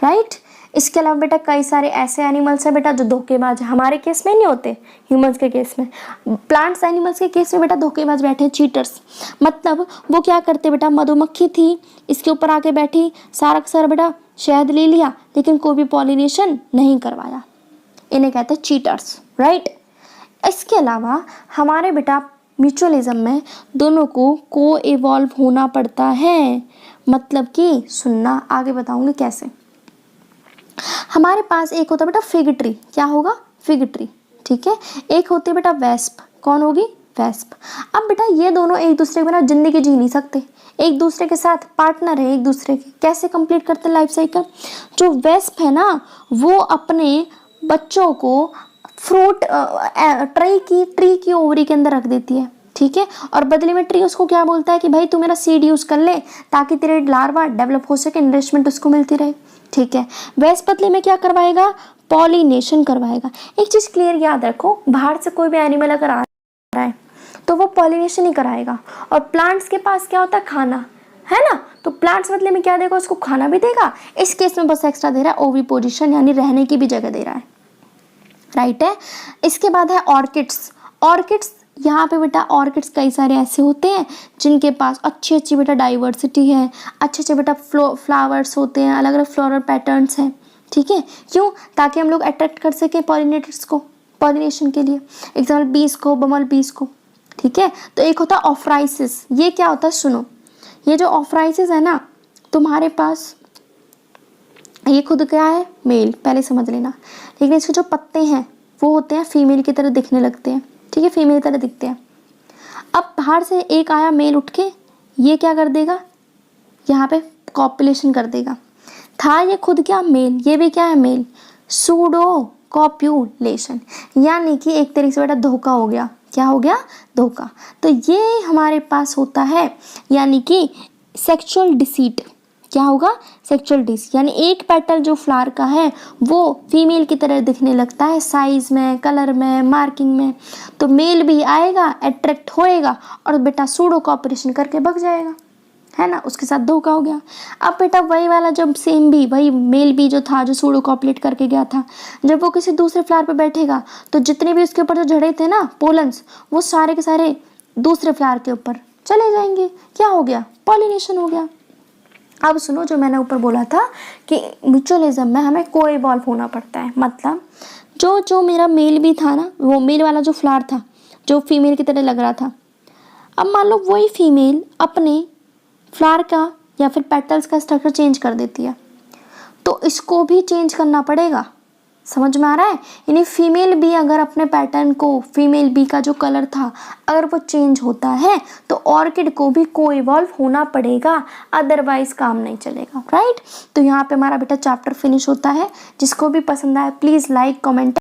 राइट। इसके अलावा बेटा कई सारे ऐसे एनिमल्स हैं बेटा जो धोखेबाज है। हमारे केस में नहीं होते, ह्यूमंस के केस में। प्लांट्स एनिमल्स के केस में बेटा धोखेबाज बैठे हैं, चीटर्स। मतलब वो क्या करते बेटा, मधुमक्खी थी, इसके ऊपर आके बैठी, सारा का सारा बेटा शहद ले लिया, लेकिन कोई भी पॉलिनेशन नहीं करवाया। इन्हें कहते हैं चीटर्स, राइट। इसके अलावा हमारे बेटा म्यूचुअलिज्म में दोनों को इवॉल्व होना पड़ता है। मतलब कि सुनना, आगे बताऊंगी कैसे। हमारे पास एक होता है बेटा फिग ट्री। क्या होगा? फिग ट्री, ठीक है। एक होती है बेटा वेस्प। कौन होगी? वेस्प। अब बेटा ये दोनों एक दूसरे के बिना जिंदगी जी नहीं सकते, एक दूसरे के साथ पार्टनर है एक दूसरे के। कैसे कंप्लीट करते हैं लाइफ साइकिल? जो वेस्प है ना, वो अपने बच्चों को फ्रूट ट्री की ओवरी के अंदर रख देती है, ठीक है। और बदले में ट्री उसको क्या बोलता है कि भाई तू मेरा सीड यूज कर ले, ताकि तेरे लार्वा डेवलप हो सके, नरिशमेंट उसको मिलती रहे, ठीक है। वेस्प बदले में क्या करवाएगा? पॉलिनेशन करवाएगा। एक चीज क्लियर याद रखो, बाहर से कोई भी एनिमल अगर आ रहा है तो वो पॉलिनेशन ही कराएगा। और प्लांट्स के पास क्या होता है? खाना, है ना। तो प्लांट्स बदले में क्या देगा? उसको खाना भी देगा। इस केस में बस एक्स्ट्रा दे रहा है ओवी पोजिशन, यानी रहने की भी जगह दे रहा है। राइट है। इसके बाद है ऑर्किड्स। ऑर्किड्स, यहाँ पे बेटा ऑर्किड्स कई सारे ऐसे होते हैं जिनके पास अच्छी अच्छी बेटा डाइवर्सिटी है, अच्छे अच्छे बेटा फ्लावर्स होते हैं, अलग अलग फ्लोरल पैटर्न्स हैं, ठीक है। क्यों? ताकि हम लोग अट्रैक्ट कर सकें पॉलिनेटर्स को पॉलिनेशन के लिए, एग्जाम्पल बीज को, बमल बीज को, ठीक है। तो एक होता है ऑफ्राइसिस। ये क्या होता है सुनो, ये जो ऑफ्राइसिस है ना तुम्हारे पास, ये खुद क्या है? मेल, पहले समझ लेना। लेकिन इसके जो पत्ते हैं वो होते हैं फीमेल की तरह दिखने लगते हैं, ठीक है, फीमेल की तरह दिखते हैं। अब बाहर से एक आया मेल उठ के, ये क्या कर देगा? यहाँ पे कॉपुलेशन कर देगा। था ये खुद क्या? मेल, ये भी क्या है? मेल। सूडो कॉप्यूलेशन, यानी कि एक तरीके से बेटा धोखा हो गया। क्या हो गया? धोखा। तो ये हमारे पास होता है, यानी कि सेक्सुअल डिसीट। क्या होगा? सेक्सुअल डिसीट, यानी एक पेटल जो फ्लावर का है वो फीमेल की तरह दिखने लगता है साइज में, कलर में, मार्किंग में। तो मेल भी आएगा, अट्रैक्ट होएगा और बेटा सूडो कॉपरेशन करके भाग जाएगा, है ना, उसके साथ धोखा हो गया। अब बेटा वही वाला जब सेम भी, वही मेल भी जो था, जो सूडो कॉपलेट करके गया था, जब वो किसी दूसरे फ्लावर पे बैठेगा तो जितने भी उसके ऊपर जो जड़े थे ना पोलन्स, वो सारे के सारे दूसरे फ्लावर के ऊपर चले जाएंगे। क्या हो गया? पॉलिनेशन हो गया। अब सुनो, जो मैंने ऊपर बोला था कि म्यूचुअलिज्म में हमें को इवॉल्व होना पड़ता है, मतलब जो मेरा मेल भी था ना, वो मेल वाला जो फ्लावर था जो फीमेल की तरह लग रहा था, अब मान लो वही फीमेल अपने फ्लावर का या फिर पेटल्स का स्ट्रक्चर चेंज कर देती है, तो इसको भी चेंज करना पड़ेगा। समझ में आ रहा है? यानी फीमेल बी अगर अपने पैटर्न को, फीमेल बी का जो कलर था अगर वो चेंज होता है तो ऑर्किड को भी को इवॉल्व होना पड़ेगा, अदरवाइज काम नहीं चलेगा, राइट। तो यहाँ पे हमारा बेटा चैप्टर फिनिश होता है। जिसको भी पसंद आए प्लीज़ लाइक, कमेंट